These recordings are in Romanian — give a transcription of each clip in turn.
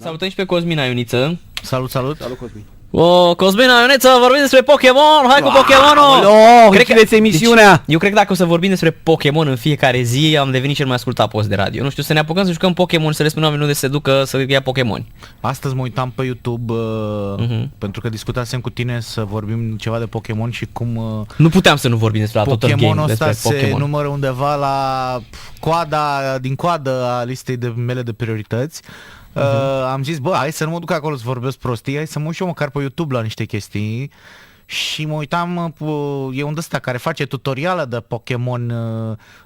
Salutăm și pe Cosmina Ioniță. Salut, salut. Salut, Cosmin. Cosmina Ioniță, vorbim despre Pokémon. Hai cu Pokémonul. Cred că emisiunea. Deci, eu cred că dacă o să vorbim despre Pokémon în fiecare zi, am devenit cel mai ascultat post de radio. Nu știu, să ne apucăm să jucăm Pokémon, să le spunem oamenilor de se ducă să ia Pokémon. Astăzi mă uitam pe YouTube pentru că discutasem cu tine să vorbim ceva de Pokémon și cum nu puteam să nu vorbim despre Total Game, Pokémonul despre ăsta Pokémon. se numără undeva la coadă a listei mele de priorități. Am zis, hai să nu mă duc acolo să vorbesc prostii, hai să mă uit și eu măcar pe YouTube la niște chestii. Și mă uitam, e un ăsta care face tutorială de Pokémon,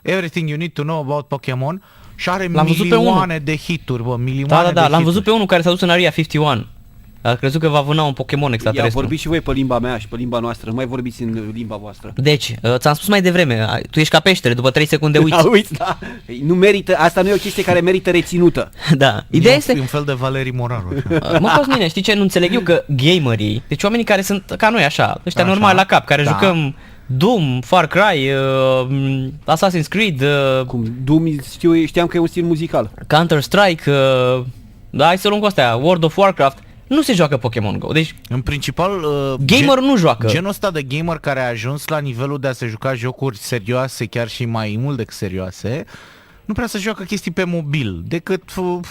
Everything You Need to Know About Pokémon, și are milioane de hituri, milioane de l-am hituri. văzut pe unul care s-a dus în Area 51. A crezut că va vâna un Pokémon extraterestru. Vorbiți și voi pe limba mea și pe limba noastră, nu mai vorbiți în limba voastră. Deci, ți-am spus mai devreme, tu ești ca peștere, după 3 secunde uiți. Uiți, da. Nu merită, asta nu e o chestie care merită reținută. Da. Ideea este un fel de Valerii Moraru. mă, Cosmine, știi ce nu înțeleg eu? Că gamerii, deci oamenii care sunt ca noi așa, ăștia normali la cap, care jucăm Doom, Far Cry, Assassin's Creed, Cum Doom, știam că e un stil muzical. Counter-Strike, da, hai să luăm cu astea, World of Warcraft, nu se joacă Pokémon Go. Deci în principal gamer nu joacă. Genul ăsta de gamer care a ajuns la nivelul de a se juca jocuri serioase, chiar și mai mult decât serioase, nu prea se joacă chestii pe mobil, decât,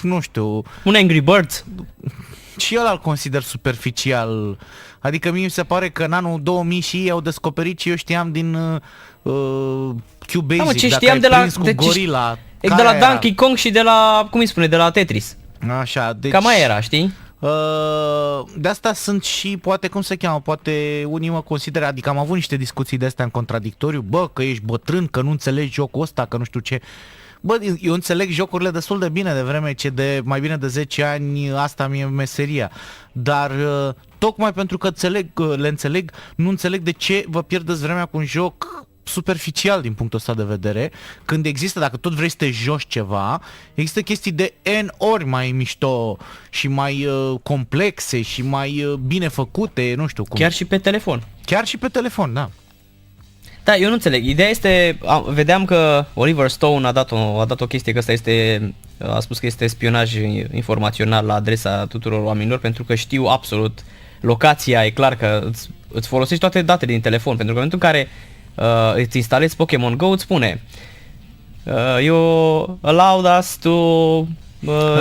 nu știu, un Angry Birds. Și eu îl consider superficial. Adică mie mi se pare că în anul 2000 și ei au descoperit ce eu știam din Cubasic, ce dacă știam ai de la prins cu Gorilla. De la Donkey Kong și de la, cum îi spune, de la Tetris. Așa, deci cam mai era, știi? De asta sunt și, poate, cum se cheamă, poate unii mă consideră, adică am avut niște discuții de astea în contradictoriu, că ești bătrân, că nu înțelegi jocul ăsta, că nu știu ce. Eu înțeleg jocurile destul de bine, de vreme ce de mai bine de 10 ani asta mi-e meseria. Dar tocmai pentru că le înțeleg, nu înțeleg de ce vă pierdeți vremea cu un joc superficial din punctul ăsta de vedere, când există, dacă tot vrei să te joci ceva, există chestii de N ori mai mișto și mai complexe și mai bine făcute, nu știu cum. Chiar și pe telefon. Chiar și pe telefon, da. Da, eu nu înțeleg. Ideea este, vedeam că Oliver Stone a dat o chestie, că a spus că este spionaj informațional la adresa tuturor oamenilor, pentru că știu absolut locația, e clar că îți folosești toate datele din telefon, pentru că în momentul în care îți instalezi Pokémon Go, îți spune you allowed us to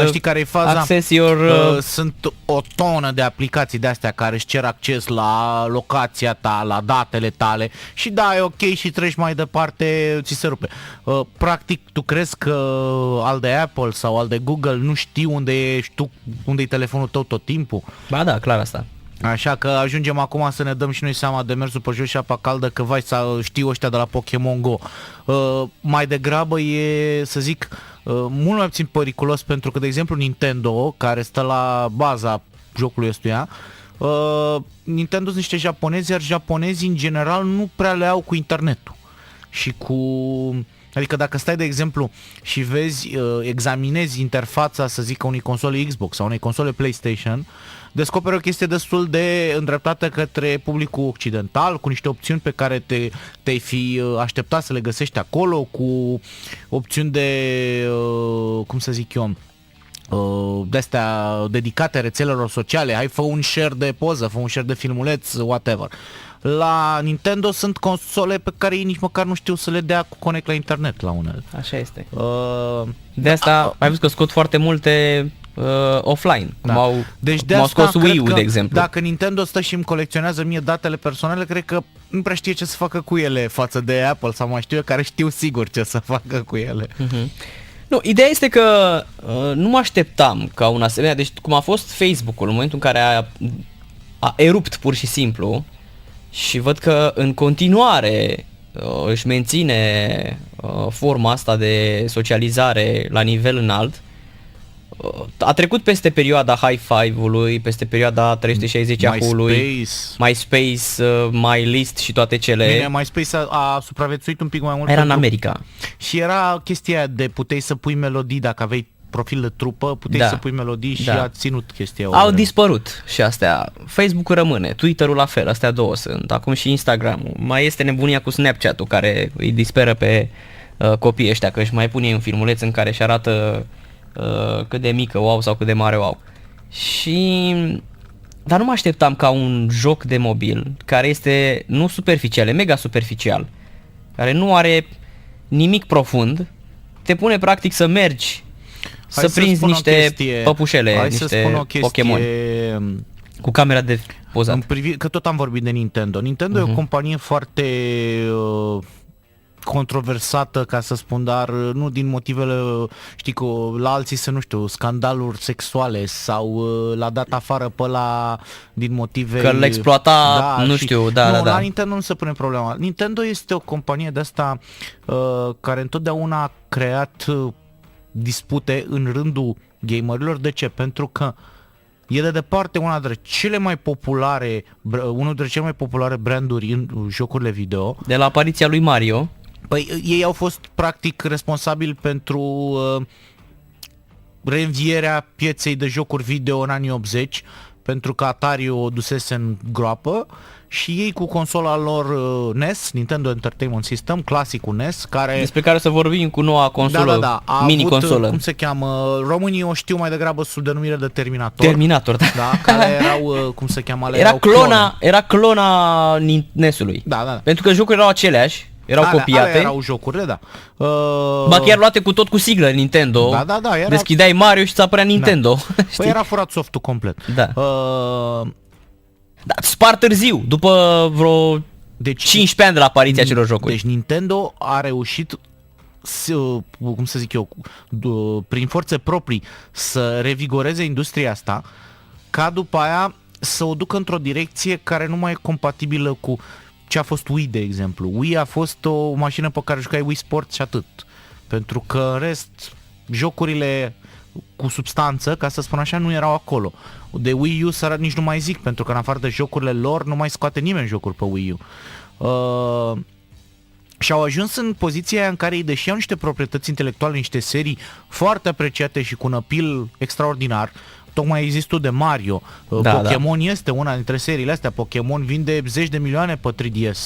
știi care e faza? Access your, sunt o tonă de aplicații de astea care își cer acces la locația ta, la datele tale și da, e ok și treci mai departe, ți se rupe. Practic, tu crezi că al de Apple sau al de Google nu știu unde ești tu, unde e telefonul tău tot timpul? Ba da, clar asta. Așa că ajungem acum să ne dăm și noi seama de mersul pe jos și apa caldă, că vai să știu ăștia de la Pokémon Go. Mai degrabă e, să zic, mult mai puțin periculos, pentru că, de exemplu, Nintendo, care stă la baza jocului ăstuia, Nintendo sunt niște japonezi, iar japonezii în general nu prea le au cu internetul. Și adică dacă stai, de exemplu, și vezi, examinezi interfața, să zic, a unei console Xbox sau unei console PlayStation, descoperi o chestie destul de îndreptată către publicul occidental, cu niște opțiuni pe care te-ai fi așteptat să le găsești acolo, cu opțiuni de, cum să zic eu, de-astea dedicate rețelelor sociale, hai, fă un share de poză, fă un share de filmuleț, whatever. La Nintendo sunt console pe care ei nici măcar nu știu să le dea cu conect la internet la unele. Așa este. De asta ai văzut că scot foarte multe offline, cum au scos Wii-ul, de exemplu. Dacă Nintendo stă și îmi colecționează mie datele personale, cred că nu prea știe ce să facă cu ele față de Apple sau mai știu eu, care știu sigur ce să facă cu ele. Nu, ideea este că nu mă așteptam ca un asemenea, deci cum a fost Facebook-ul în momentul în care a erupt pur și simplu, și văd că în continuare își menține forma asta de socializare la nivel înalt. A trecut peste perioada High Five-ului, peste perioada 360-ului, MySpace, MyList și toate cele. Bine, MySpace a supraviețuit un pic mai mult. Era în America. Și era chestia de puteai să pui melodii dacă aveai profil de trupă, puteai să pui melodii și a ținut chestia. Au dispărut și astea. Facebook-ul rămâne, Twitter-ul la fel, astea două sunt. Acum și Instagram-ul. Mai este nebunia cu Snapchat-ul, care îi disperă pe copiii ăștia, că își mai pune un filmuleț în care își arată cât de mică o au sau cât de mare o au. Dar nu mă așteptam ca un joc de mobil care este nu superficial, e mega superficial, care nu are nimic profund, te pune practic să mergi, să prinzi niște păpușele, niște Pokémon cu camera de pozat. Că tot am vorbit de Nintendo. Nintendo e o companie foarte controversată, ca să spun, dar nu din motivele, știi, că la alții să, nu știu, scandaluri sexuale sau l-a dat afară pe ăla din motive... Că l-exploata, nu știu, da. La Nintendo nu se pune problema. Nintendo este o companie de asta care întotdeauna a creat dispute în rândul gamerilor. De ce? Pentru că e de departe unul dintre cele mai populare branduri în jocurile video. De la apariția lui Mario. Păi ei au fost practic responsabili pentru reînvierea pieței de jocuri video în anii 80, pentru că Atari o dusese în groapă și ei cu consola lor NES, Nintendo Entertainment System, clasicul NES, care... Despre care să vorbim cu noua consolă, mini-consolă. Cum se cheamă? Românii o știu mai degrabă sub denumire de Terminator. Terminator, da. Da, care erau, cum se cheamă? Era clona NES-ului. Da. Pentru că jocurile erau aceleași. Erau copiate. Alea erau jocurile, da. Ba chiar luate cu siglă Nintendo. Da. Deschideai Mario și ți apărea Nintendo. Da. Păi era furat softul complet. Da. Da, spart târziu, după vreo 15 ani de la apariția acelor jocuri. Deci Nintendo a reușit, cum să zic eu, prin forțe proprii să revigoreze industria asta, ca după aia să o ducă într-o direcție care nu mai e compatibilă cu ce a fost Wii, de exemplu. Wii a fost o mașină pe care jucai Wii Sports și atât. Pentru că în rest, jocurile cu substanță, ca să spun așa, nu erau acolo. De Wii U nici nu mai zic, pentru că în afară de jocurile lor nu mai scoate nimeni jocuri pe Wii U. Și au ajuns în poziția în care ei, deși au niște proprietăți intelectuale, niște serii foarte apreciate și cu un appeal extraordinar, tocmai există de Mario, Pokémon este una dintre seriile astea, Pokémon vinde 10 de milioane pe 3DS.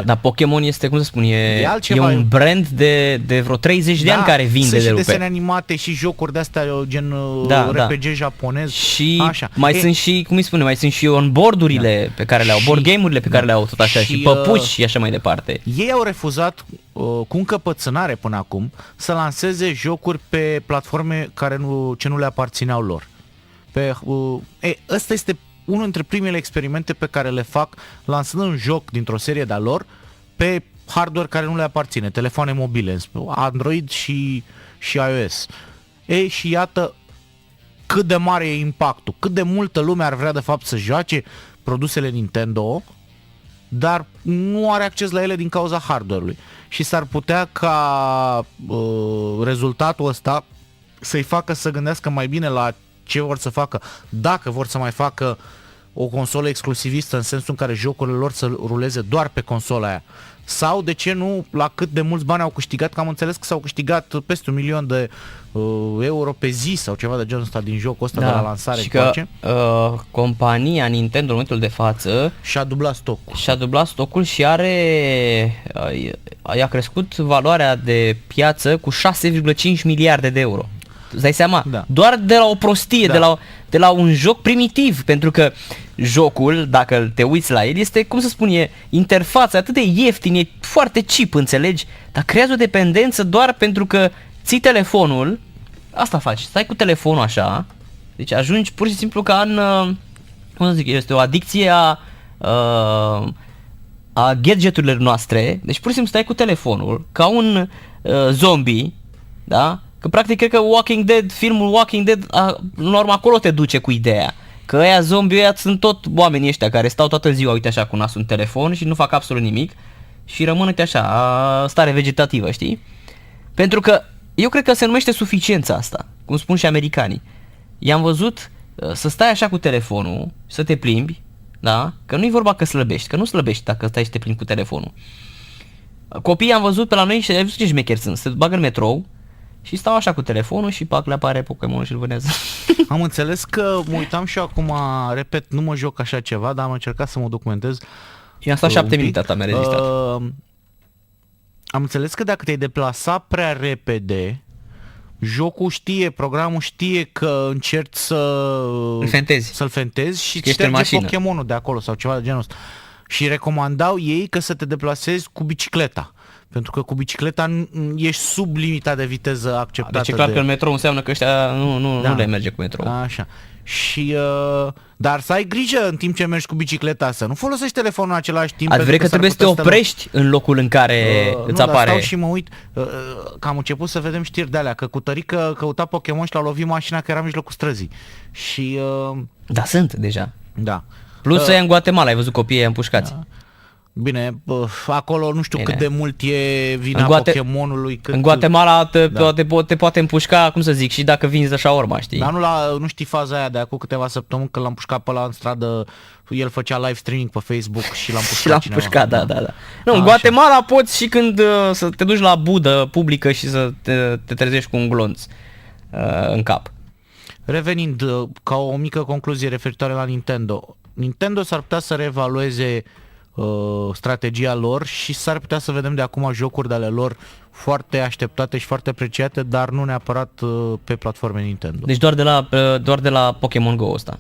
Dar Pokémon este, cum să spun, e un brand de vreo 30 de ani care vinde de și rupe. desene animate și jocuri de-astea gen RPG japonez. Și așa. Sunt și, cum îi spune, mai sunt și on-board-urile pe care le au, board game-urile pe care le au tot așa și păpuși și așa mai departe. Ei au refuzat cu încăpățânare până acum să lanseze jocuri pe platforme ce nu le aparțineau lor. Ăsta este unul dintre primele experimente pe care le fac lansând un joc dintr-o serie de-a lor pe hardware care nu le aparține, telefoane mobile, Android și iOS. Și iată cât de mare e impactul, cât de multă lume ar vrea de fapt să joace produsele Nintendo, dar nu are acces la ele din cauza hardware-ului. Și s-ar putea ca rezultatul ăsta să-i facă să gândească mai bine la ce vor să facă, dacă vor să mai facă o consolă exclusivistă în sensul în care jocurile lor să ruleze doar pe consola aia. Sau, de ce nu, la cât de mulți bani au câștigat, că am înțeles că s-au câștigat peste 1 milion de euro pe zi sau ceva de genul ăsta din jocul ăsta de la lansare. Și că compania Nintendo în momentul de față și-a dublat stocul. Și i-a crescut valoarea de piață cu 6,5 miliarde de euro. Îți dai seama? Da. Doar de la o prostie, de la un joc primitiv, pentru că jocul, dacă te uiți la el, este, cum să spun, e interfața atât de ieftin, e foarte cheap, înțelegi? Dar creează o dependență doar pentru că ții telefonul, asta faci, stai cu telefonul așa, deci ajungi pur și simplu ca în, cum să zic, este o adicție a gadgeturilor noastre, deci pur și simplu stai cu telefonul ca un zombie, da? Că practic cred că filmul Walking Dead, în urmă acolo te duce cu ideea. Că ăia zombie ăia sunt tot oamenii ăștia care stau toată ziua, uite așa, cu nasul în telefon și nu fac absolut nimic și rămân, uite așa, stare vegetativă, știi? Pentru că eu cred că se numește suficiența asta, cum spun și americanii. I-am văzut să stai așa cu telefonul, să te plimbi, da? Că nu-i vorba că slăbești, că nu slăbești dacă stai și te plimbi cu telefonul. Copiii am văzut pe la noi și ai văzut ce șmecheri sunt, se bagă în metrou și stau așa cu telefonul și pac, le apare Pokémon și îl vânează. Am înțeles că mă uitam și eu acum, repet, nu mă joc așa ceva, dar am încercat să mă documentez. I-am stat 7 minute, mi-a rezistat. Am înțeles că dacă te-ai deplasa prea repede, jocul știe, programul știe că încerci să-l fentezi și ești în șterge mașină. Pokémonul de acolo sau ceva de genul ăsta. Și recomandau ei că să te deplasezi cu bicicleta. Pentru că cu bicicleta ești sub limita de viteză acceptată. Deci e clar că în metrou înseamnă că ăștia nu le merge cu metrou. Așa. Și, dar să ai grijă în timp ce mergi cu bicicleta, să nu folosești telefonul în același timp. Ați vrei că trebuie să te oprești în locul în care îți apare... Stau și mă uit, că am început să vedem știri de alea, că cu tărică căuta Pokémon și l-a lovit mașina că era în mijlocul străzii. Și... Da, sunt deja. Da. Plus să ia în Guatemala, ai văzut copiii împușcați. Bine, acolo nu știu cât de mult e vina Pokémonului. Cât... În Guatemala te poate împușca, cum să zic, și dacă vinzi de shawarma, știi? Dar nu știi faza aia de acum câteva săptămâni când l-am pușcat pe ăla în stradă, el făcea live streaming pe Facebook și l-am pușcat cineva. Da. Nu, în Guatemala poți și când să te duci la budă publică și să te trezești cu un glonț în cap. Revenind, ca o mică concluzie referitoare la Nintendo. Nintendo s-ar putea să reevalueze strategia lor și s-ar putea să vedem de acum jocuri de ale lor foarte așteptate și foarte apreciate, dar nu neapărat pe platforme Nintendo. Deci doar de la Pokémon Go ăsta.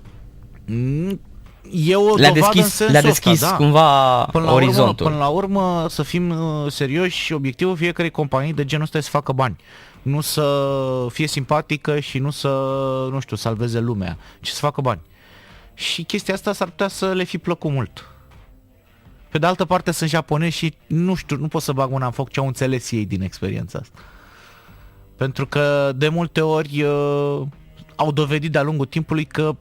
E o le-a deschis ăsta, cumva orizontul. Până la urmă, să fim serioși, obiectivul fiecărei companii de genul ăsta e să facă bani. Nu să fie simpatică și nu să, salveze lumea, ci să facă bani. Și chestia asta s-ar putea să le fi plăcut mult. Pe de altă parte sunt japonezi și nu pot să bag mâna în foc ce au înțeles ei din experiența asta. Pentru că de multe ori au dovedit de-a lungul timpului că,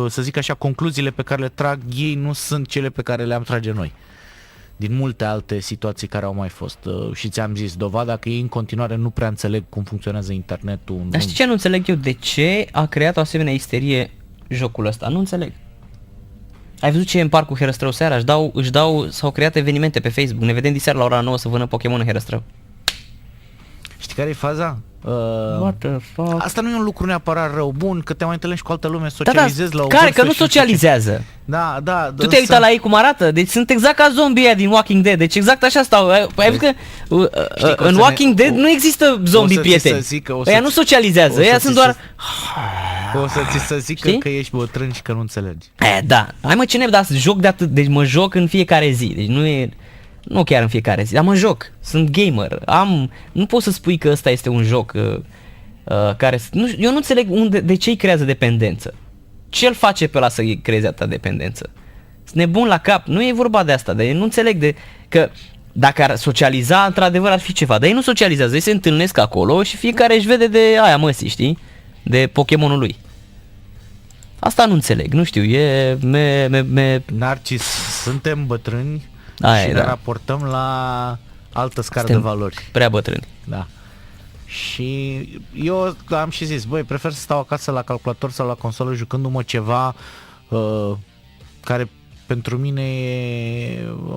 să zic așa, concluziile pe care le trag ei nu sunt cele pe care le-am trage noi. Din multe alte situații care au mai fost. Și ți-am zis, dovada că ei în continuare nu prea înțeleg cum funcționează internetul. Dar știi ce nu înțeleg eu? De ce a creat o asemenea isterie jocul ăsta? Nu înțeleg. Ai văzut ce e în parcul Herăstrău seara? S-au creat evenimente pe Facebook. Ne vedem diseară la ora 9 să vână Pokémon în Herăstrău. Știi care e faza? What the fuck? Asta nu e un lucru neapărat rău, bun, că te mai întâlnești cu altă lume, socializezi la o care? Că nu socializează. Da. Tu te-ai uitat la ei cum arată? Deci sunt exact ca zombie aia din Walking Dead. Deci exact așa stau. Ai văzut că în Walking Dead nu există zombie prieteni. Ăia nu socializează. Ăia sunt doar... O să ți se zică că ești bătrân și că nu înțelegi. Da. Hai mă, ce nebu, dar joc de atât. Deci mă joc în fiecare zi. Deci nu chiar în fiecare zi, dar mă joc. Sunt gamer. Nu pot să spui că ăsta este un joc care... Eu nu înțeleg de ce îi creează dependență. Ce îl face pe ăla să îi creeze atâta dependență? Sunt nebun la cap. Nu e vorba de asta, dar eu nu înțeleg că dacă ar socializa, într-adevăr ar fi ceva. Dar ei nu socializează, ei se întâlnesc acolo și fiecare își vede de aia măsii, știi? De Pokémonul lui. Asta nu înțeleg, nu știu, Narcis, suntem bătrâni și ne raportăm la altă scară de valori. Prea bătrâni. Da. Și eu am și zis, prefer să stau acasă la calculator sau la consolă jucându-mă ceva care pentru mine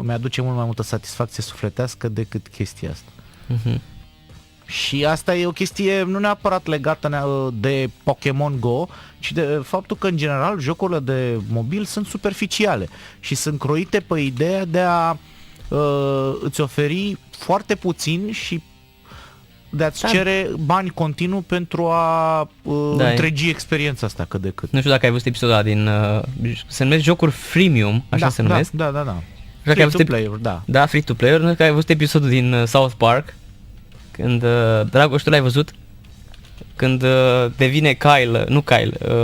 mi-aduce mult mai multă satisfacție sufletească decât chestia asta. Și asta e o chestie nu neapărat legată de Pokémon Go, ci de faptul că în general jocurile de mobil sunt superficiale și sunt croite pe ideea de a îți oferi foarte puțin și de a-ți cere bani continuu pentru a întregi experiența asta cât de cât. Nu știu dacă ai văzut episodul ăla din... se numesc jocuri freemium, așa se numesc? Da. Free-to-player, da. Da, free-to-player. Nu știu că ai văzut episodul din South Park, când, Dragoș, tu l-ai văzut? Când devine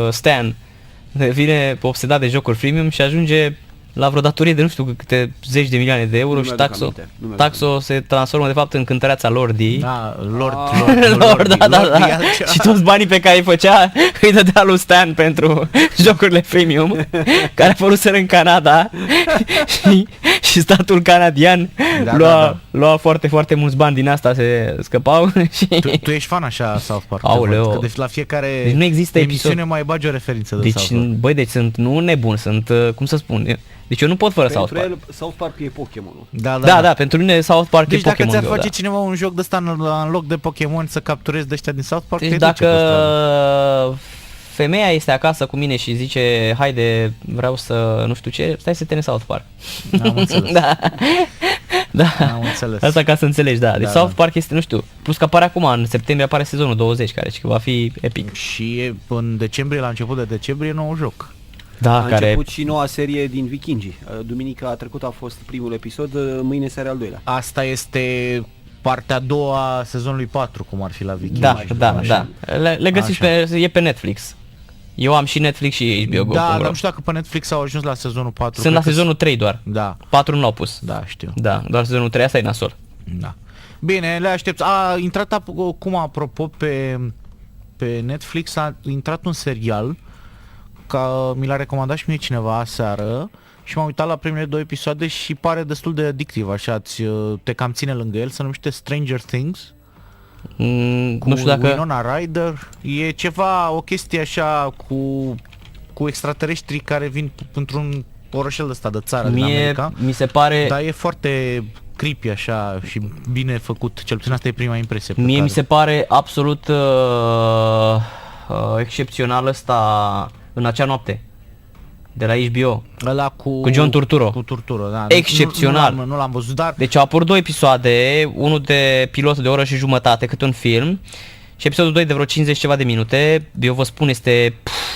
Stan devine obsedat de jocuri freemium și ajunge la vreo datorie de nu știu câte zeci de milioane de euro și Taxo se transformă de fapt în cântăreața Lordi. Da, Lord, da. Și toți banii pe care îi făcea îi dădea lui Stan pentru jocurile freemium care apăruseră în Canada și statul canadian lua foarte, foarte mulți bani din asta, se scăpau. Și... Tu ești fan așa South Park? Aoleo. Deci la fiecare deci nu există emisiune mai bagi o referință de South Park. Băi, deci sunt nu nebun, sunt, cum să spun, deci eu nu pot fără South Park. Pentru el South Park e Pokémonul. Da, pentru mine South Park deci e Pokémon. Deci dacă ți-ar face cineva un joc de ăsta în loc de Pokémon să capturezi de ăștia din South Park, deci dacă femeia este acasă cu mine și zice, haide, vreau să nu știu ce, stai să te South Park. Am înțeles. Da. Da, Am înțeles. asta ca să înțelegi, da. Deci Da, South da. Park este, nu știu, plus că apare acum, în septembrie apare sezonul 20, care va fi epic. Și în decembrie, la început de decembrie, nou joc. Da, A care... început și noua serie din Vikingii. Duminica trecută a fost primul episod, mâine seara al doilea. Asta este partea a doua a sezonului 4, cum ar fi la Viking. Da, da, da. Le găsiți e pe Netflix. Eu am și Netflix și HBO Go. Da, dar nu știu dacă pe Netflix au ajuns la sezonul 4. Sunt la cred că sezonul 3 doar. Da, 4 nu l-au pus. da, știu. Da, doar sezonul 3, asta e nasol. Da. Bine, le aștept. A intrat acum, apropo, pe Netflix a intrat un serial, mi l-a recomandat și mie cineva aseară și m-am uitat la primele 2 episoade și pare destul de addictiv, așa, te cam ține lângă el, se numește Stranger Things. Nu știu dacă... Winona Ryder. E ceva, o chestie așa cu extraterestri care vin într-un orășel ăsta de țară din America. Mi se pare... Dar e foarte creepy așa și bine făcut, cel puțin asta e prima impresie. Mie mi se pare absolut excepțional ăsta În acea noapte, de la HBO. Ăla cu John Turturro. Cu Turturro, da. Excepțional. Nu l-am văzut, dar... Deci au apărut 2 episoade, unul de pilot de o oră și jumătate, cât un film, și episodul 2 de vreo 50 ceva de minute. Eu vă spun, este...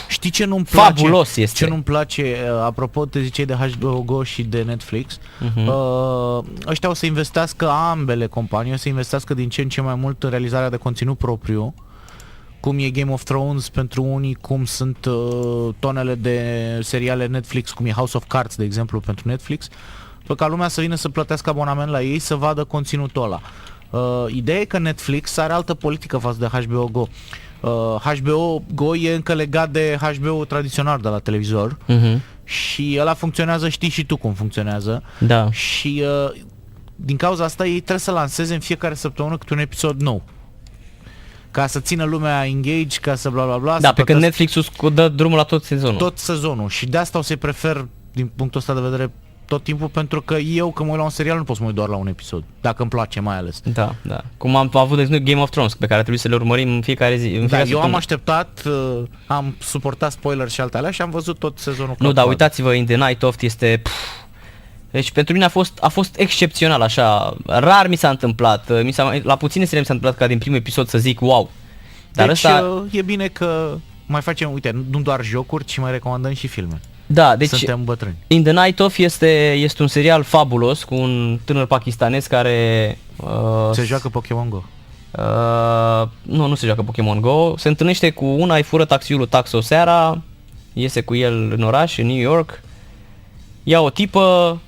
Știi ce nu-mi place? Fabulos este. Ce nu-mi place, apropo, te ziceai de HBO Go și de Netflix, ăștia o să investească, ambele companii, o să investească din ce în ce mai mult în realizarea de conținut propriu, cum e Game of Thrones pentru unii, cum sunt tonele de seriale Netflix, cum e House of Cards, de exemplu, pentru Netflix, pe ca lumea să vină să plătească abonament la ei, să vadă conținutul ăla. Ideea e că Netflix are altă politică față de HBO Go. HBO Go e încă legat de HBO tradițional de la televizor și ăla funcționează, știi și tu cum funcționează. Da. Și din cauza asta ei trebuie să lanseze în fiecare săptămână câte un episod nou, ca să țină lumea engage, ca să bla bla bla. Da, pe când Netflix-ul dă drumul la tot sezonul. Tot sezonul. Și de asta o să-i prefer din punctul ăsta de vedere tot timpul, pentru că eu când mă uit la un serial nu pot să mă uit doar la un episod, dacă îmi place mai ales. Da, da. Cum am avut, de exemplu, Game of Thrones, pe care trebuie să le urmărim în fiecare zi. În fiecare eu am așteptat, am suportat spoiler și altele și am văzut tot sezonul. Nu, dar uitați-vă, In the Night Of este... Deci pentru mine a fost excepțional, așa. Rar mi s-a întâmplat. La puține serii mi s-a întâmplat ca din primul episod să zic wow. Dar deci ăsta... e bine că mai facem, uite, nu doar jocuri, ci mai recomandăm și filme. Da, deci suntem bătrâni. In the Night Of este un serial fabulos cu un tânăr pakistanez care... Se joacă Pokémon Go. Nu se joacă Pokémon Go. Se întâlnește cu una, îi fură taxiul lui Taxo seara, iese cu el în oraș, în New York, ia o tipă,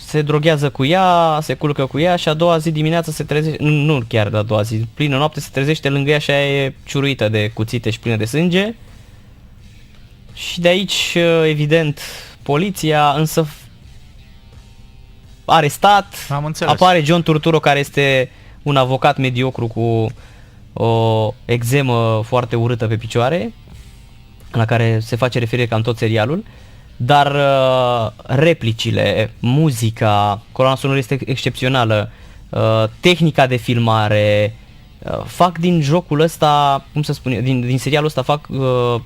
se droghează cu ea, se culcă cu ea și a doua zi dimineața se trezește, nu chiar a doua zi, plină noapte se trezește lângă ea și aia e ciuruită de cuțite și plină de sânge. Și de aici, evident, poliția, însă arestat, apare John Turturro, care este un avocat mediocru cu o exemă foarte urâtă pe picioare, la care se face referire ca în tot serialul, dar replicile, muzica, coloana sonoră este excepțională, tehnica de filmare, fac din jocul ăsta, cum să spun, din serialul ăsta fac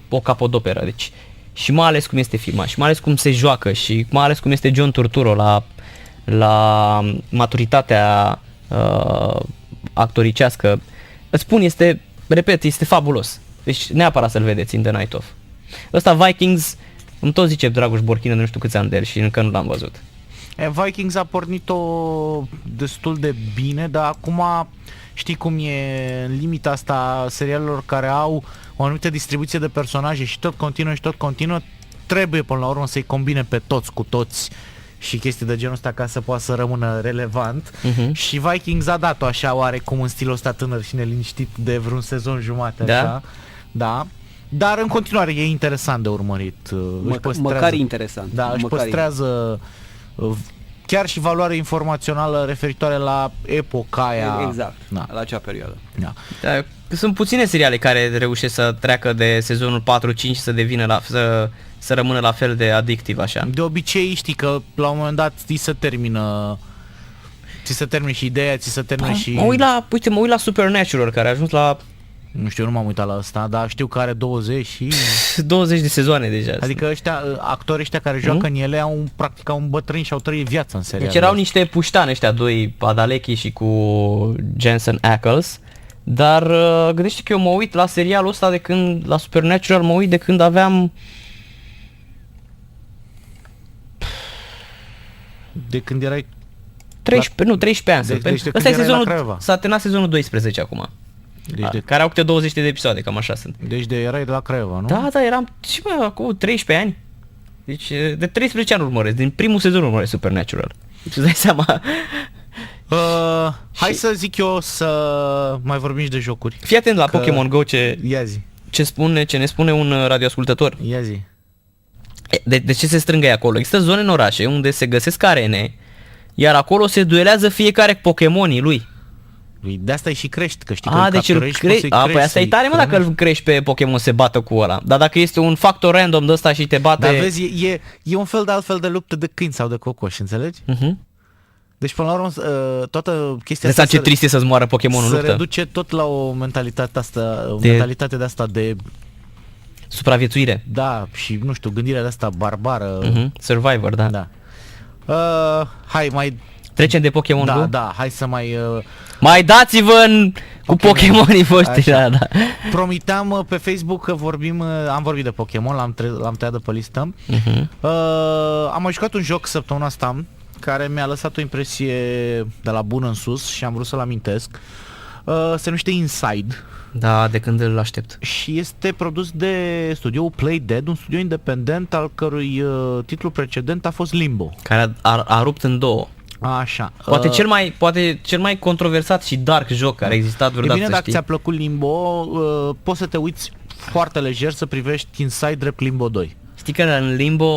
o capodoperă, deci și mai ales cum este filmat, și mai ales cum se joacă, și mai ales cum este John Turturro la maturitatea actoricească. Îți spun, este fabulos. Deci neapărat să-l vedeți, In the Night Of. Ăsta Vikings, îmi tot zice Dragoș Borchină, nu știu câți ani de el și încă nu l-am văzut. Vikings a pornit-o destul de bine, dar acum știi cum e în limita asta serialelor care au o anumită distribuție de personaje și tot continuă, trebuie până la urmă să-i combine pe toți cu toți și chestii de genul ăsta ca să poată să rămână relevant. Și Vikings a dat-o așa oarecum în stilul ăsta tânăr și neliniștit de vreun sezon jumate, așa. Da. Dar în continuare e interesant de urmărit. Măcar interesant. Da, își păstrează chiar și valoare informațională referitoare la epoca aia. Exact, la acea perioadă. Da. Sunt puține seriale care reușesc să treacă de sezonul 4-5 să devină să rămână la fel de adictiv așa. De obicei știi că la un moment dat ți se termină și ideea, ți se termină și... Mă uit la Supernatural, care a ajuns la Nu știu, nu m-am uitat la ăsta, dar știu că are 20 și... 20 de sezoane deja. Adică ăștia, actorii ăștia care joacă în ele au practic au îmbătrânit și au trăit viața în serial. Deci erau niște puștani ăștia doi, Padalecki și cu Jensen Ackles. Dar gândește că eu mă uit la serialul ăsta de când, la Supernatural, mă uit de când aveam... De când erai... 13 ani. Deci de când Ăsta e erai la sezonul, Craiova. s-a terminat sezonul 12 acum. Deci Care au câte 20 de episoade, cam așa sunt. Deci erai de la Craiova, nu? Da, eram, și mai acum 13 ani. Deci de 13 ani urmăresc, din primul sezon urmăresc Supernatural. Deci îți dai seama. Hai să zic eu să mai vorbim și de jocuri. Fii atent la Pokémon Go Ia zi, ce ne spune un radioascultător. ia zi. De ce se strângă acolo? Există zone în orașe unde se găsesc arene, iar acolo se duelează fiecare Pokémonii lui. De asta și crești, că știi că Deci îl crești. Păi asta e tare, mă, dacă îl crești pe Pokémon se bată cu ăla. Dar dacă este un factor random de ăsta și te bate... Dar vezi, e un fel de altfel de luptă de câini sau de cocoși, înțelegi? Deci până la urmă toată chestia asta ce trist e să-ți moară Pokémonul în luptă. Se reduce tot la o mentalitate asta, o mentalitate de asta de... supraviețuire. Da, și nu știu, gândirea de asta barbară. Survivor, da. Hai, mai... Trecem de Pokémon Go? Da, hai să mai... Mai dați-vă cu Pokémonii voștri, da. Promiteam pe Facebook că am vorbit de Pokémon, l-am tăiat de pe listă. Am mai jucat un joc săptămâna asta care mi-a lăsat o impresie de la bun în sus și am vrut să-l amintesc. Se numește Inside. Da, de când îl aștept. Și este produs de studioul Playdead, un studio independent al cărui titlu precedent a fost Limbo. Care a rupt în două. Așa. Poate cel mai controversat și dark joc care a existat vreodată. E bine, dacă știi? ți-a plăcut Limbo, poți să te uiți foarte lejer să privești Inside drept Limbo 2. Știi că în Limbo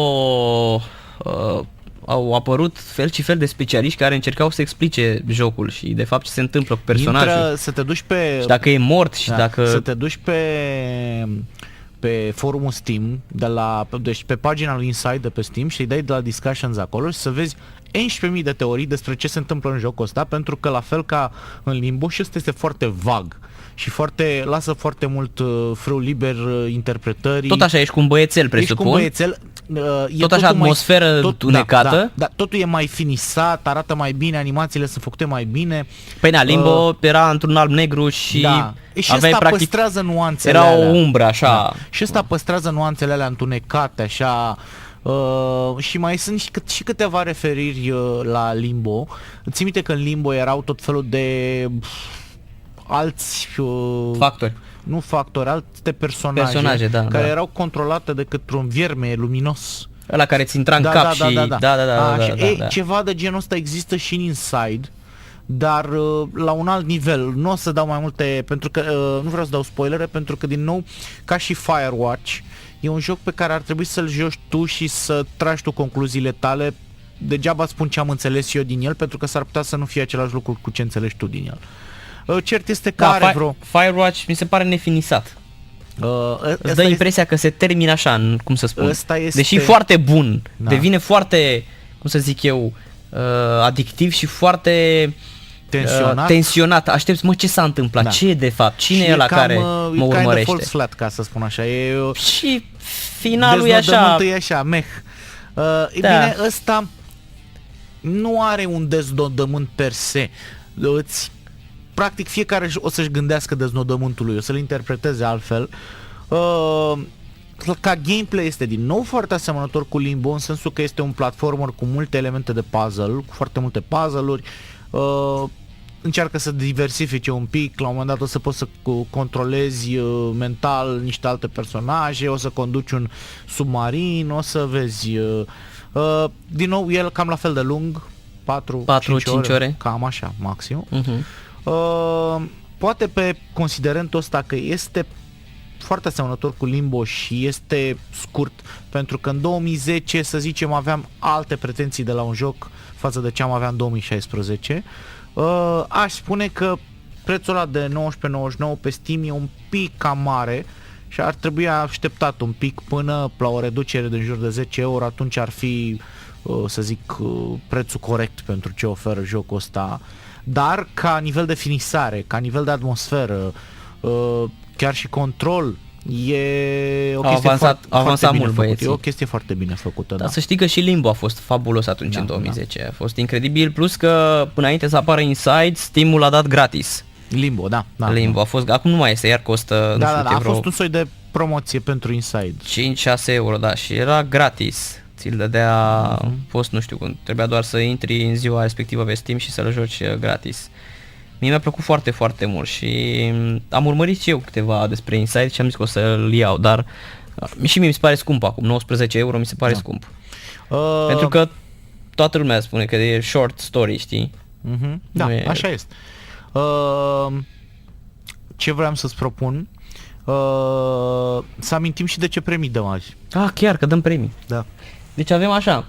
au apărut fel și fel de specialiști care încercau să explice jocul și de fapt ce se întâmplă cu personajul. Să te duci pe... Și dacă e mort și dacă... Să te duci pe forumul Steam, deci pe pagina lui Inside de pe Steam și îi dai de la discussions acolo și să vezi 11.000 de teorii despre ce se întâmplă în jocul ăsta, pentru că la fel ca în Limbo și ăsta este foarte vag și lasă foarte mult frâu liber interpretării. Tot așa, ești cu un băiețel, presupun. Ești cu un băiețel. Tot așa atmosferă tunecată. Da, totul e mai finisat, arată mai bine, animațiile sunt făcute mai bine. Păi Limbo era într-un alb-negru și și aveai ăsta practic... păstrează nuanțele alea. Era o umbră așa. Da. Și ăsta păstrează nuanțele alea întunecate așa. Și mai sunt și câteva referiri la Limbo. Ții minte că în Limbo erau tot felul de alți factori. Nu factori, alte personaje care erau controlate de către un vierme luminos. Ăla care ți intra în cap și... Da. Ceva de genul ăsta există și în Inside, dar la un alt nivel. Nu o să dau mai multe, pentru că nu vreau să dau spoilere, pentru că din nou, ca și Firewatch, e un joc pe care ar trebui să-l joci tu și să tragi tu concluziile tale. Degeaba spun ce am înțeles eu din el, pentru că s-ar putea să nu fie același lucru cu ce înțelegi tu din el. Cert este că are Firewatch mi se pare nefinisat. Îți dă impresia că se termină așa, cum să spun. Deși foarte bun, devine foarte, cum să zic eu, adictiv și foarte tensionat. Aștepți, ce s-a întâmplat? Ce e de fapt? Cine e ăla care mă urmărește? False flat, ca să spun așa. Și finalul e așa. E așa, meh. Bine, ăsta nu are un deznodământ per se. Practic fiecare o să-și gândească deznodământul lui, o să-l interpreteze altfel. Ca gameplay este din nou foarte asemănător cu Limbo, în sensul că este un platformer cu multe elemente de puzzle, cu foarte multe puzzle-uri. Încearcă să diversifice un pic, la un moment dat o să poți să controlezi mental niște alte personaje, o să conduci un submarin, o să vezi... din nou, el cam la fel de lung, 4-5 ore, cam așa, maxim. Poate pe considerentul ăsta că este foarte asemănător cu Limbo și este scurt, pentru că în 2010, să zicem, aveam alte pretenții de la un joc față de ce am avea în 2016. Aș spune că prețul ăla de 19,99 pe Steam e un pic cam mare și ar trebui așteptat un pic până la o reducere de în jur de 10 euro, atunci ar fi, să zic, prețul corect pentru ce oferă jocul ăsta. Dar ca nivel de finisare, ca nivel de atmosferă, chiar și Control e o Au chestie avansat foarte bine mult făcută. băieții. E o chestie foarte bine făcută, da. Dar să știi că și Limbo a fost fabulos atunci în 2010. A fost incredibil, plus că până înainte să apară Inside, Steam-ul a dat gratis. Limbo, da. Limbo a fost, acum nu mai este, iar costă, nu știu, a fost un soi de promoție pentru Inside. 5-6 euro, da, și era gratis. Ți-l dădea, fost, nu știu cum, trebuia doar să intri în ziua respectivă pe Steam și să-l joci gratis. Mie mi-a plăcut foarte, foarte mult și am urmărit și eu câteva despre Inside și am zis că o să-l iau, dar și mie mi se pare scump acum, 19 euro mi se pare scump. Pentru că toată lumea spune că e short story, știi? Da, Nu așa este. Ce vreau să-ți propun? Să amintim și de ce premii dăm azi. Ah, chiar că dăm premii. Da. Deci avem așa.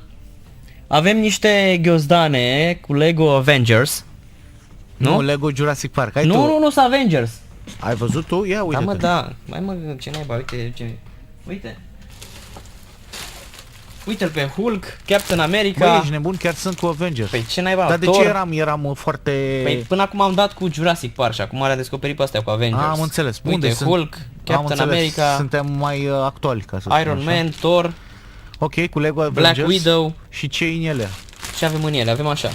Avem niște ghiozdane cu Lego Avengers. Nu, Lego Jurassic Park. Ai tu? Nu, sunt Avengers. Ai văzut tu? Ia uite. Da, mă, da. Mai mă, ce naiba, uite ce... Uite. Uite-l pe Hulk, Captain America. Băi, ești nebun, chiar sunt cu Avengers. Păi ce naiba, Dar de Thor? ce eram foarte... Păi până acum am dat cu Jurassic Park și acum le-am descoperit pe astea cu Avengers. Am înțeles. Uite, Unde sunt? Hulk, Captain America, Suntem mai actuali, ca să Iron spun așa. Man, Thor, Ok, cu Lego Avengers. Black Widow. Și ce în ele? Ce avem în ele? Avem așa.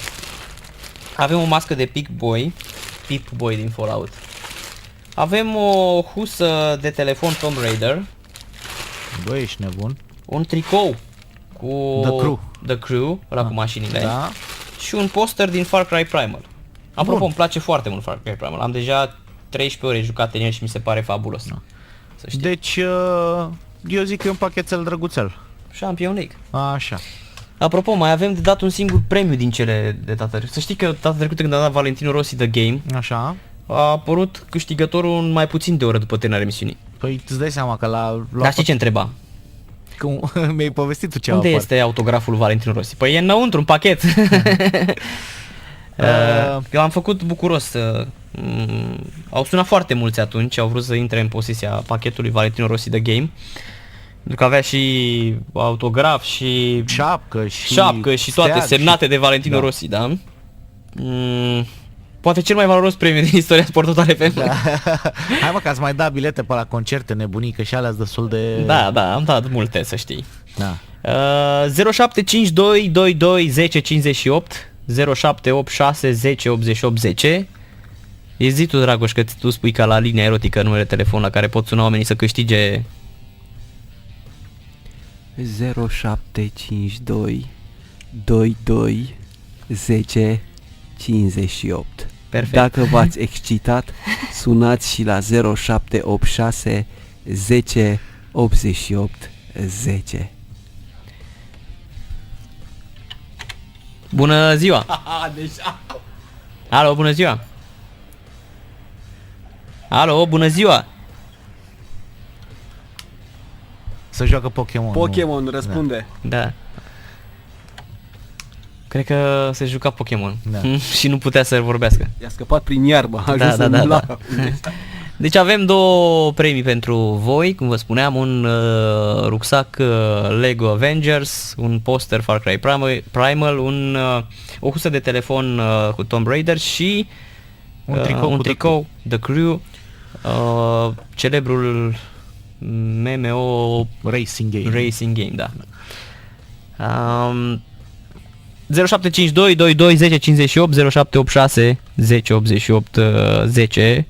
Avem o mască de Pip-Boy din Fallout. Avem o husă de telefon Tomb Raider. Băi, ești nebun. Un tricou cu The Crew, ăla cu mașinile. Da. Și un poster din Far Cry Primal. Apropo, Bun. îmi place foarte mult Far Cry Primal. Am deja 13 ore jucate în el și mi se pare fabulos. Da. Să știi. Deci, eu zic că e un pachetel drăguțel. Champion League. Așa. Apropo, mai avem de dat un singur premiu din cele de data trecută. Să știi că data trecută când a dat Valentino Rossi The Game, Așa. a apărut câștigătorul în mai puțin de o oră după terminarea emisiunii. Păi îți dai seama că Dar știi ce întreba? Cum mi-ai povestit tu ceva. Unde este autograful Valentino Rossi? Păi e înăuntru, un pachet. Eu am făcut bucuros. Au sunat foarte mulți atunci, au vrut să intre în posesia pachetului Valentino Rossi The Game. Pentru că avea și autograf și șapcă și toate steag semnate de Valentino Rossi, da? Poate cel mai valoros premiu din istoria Sport Total FM. Da. Hai mă, că ați mai dat bilete pe la concerte nebunii, că și alea destul de... Da, am dat multe, să știi. Da. 0752 22 10 58 0786 10 88 10. E zi tu, Dragoș, că tu spui ca la linia erotică numele telefon la care pot suna oamenii să câștige. 0752 22 10 58. Perfect. Dacă v-ați excitat, sunați și la 0786 10 88 10. Bună ziua! Alo, bună ziua! Alo, bună ziua! Să joacă Pokémon. Pokémon răspunde. Da. Cred că se juca Pokémon. Da. Și nu putea să vorbească. I-a scăpat prin iarbă, a ajuns Da. în la... Deci avem două premii pentru voi, cum vă spuneam, un rucsac Lego Avengers, un poster Far Cry Primal, o husă de telefon cu Tomb Raider și un tricou The Crew, celebrul MMO Racing Game, da. 0752 22 10 58 0786 10 88 10.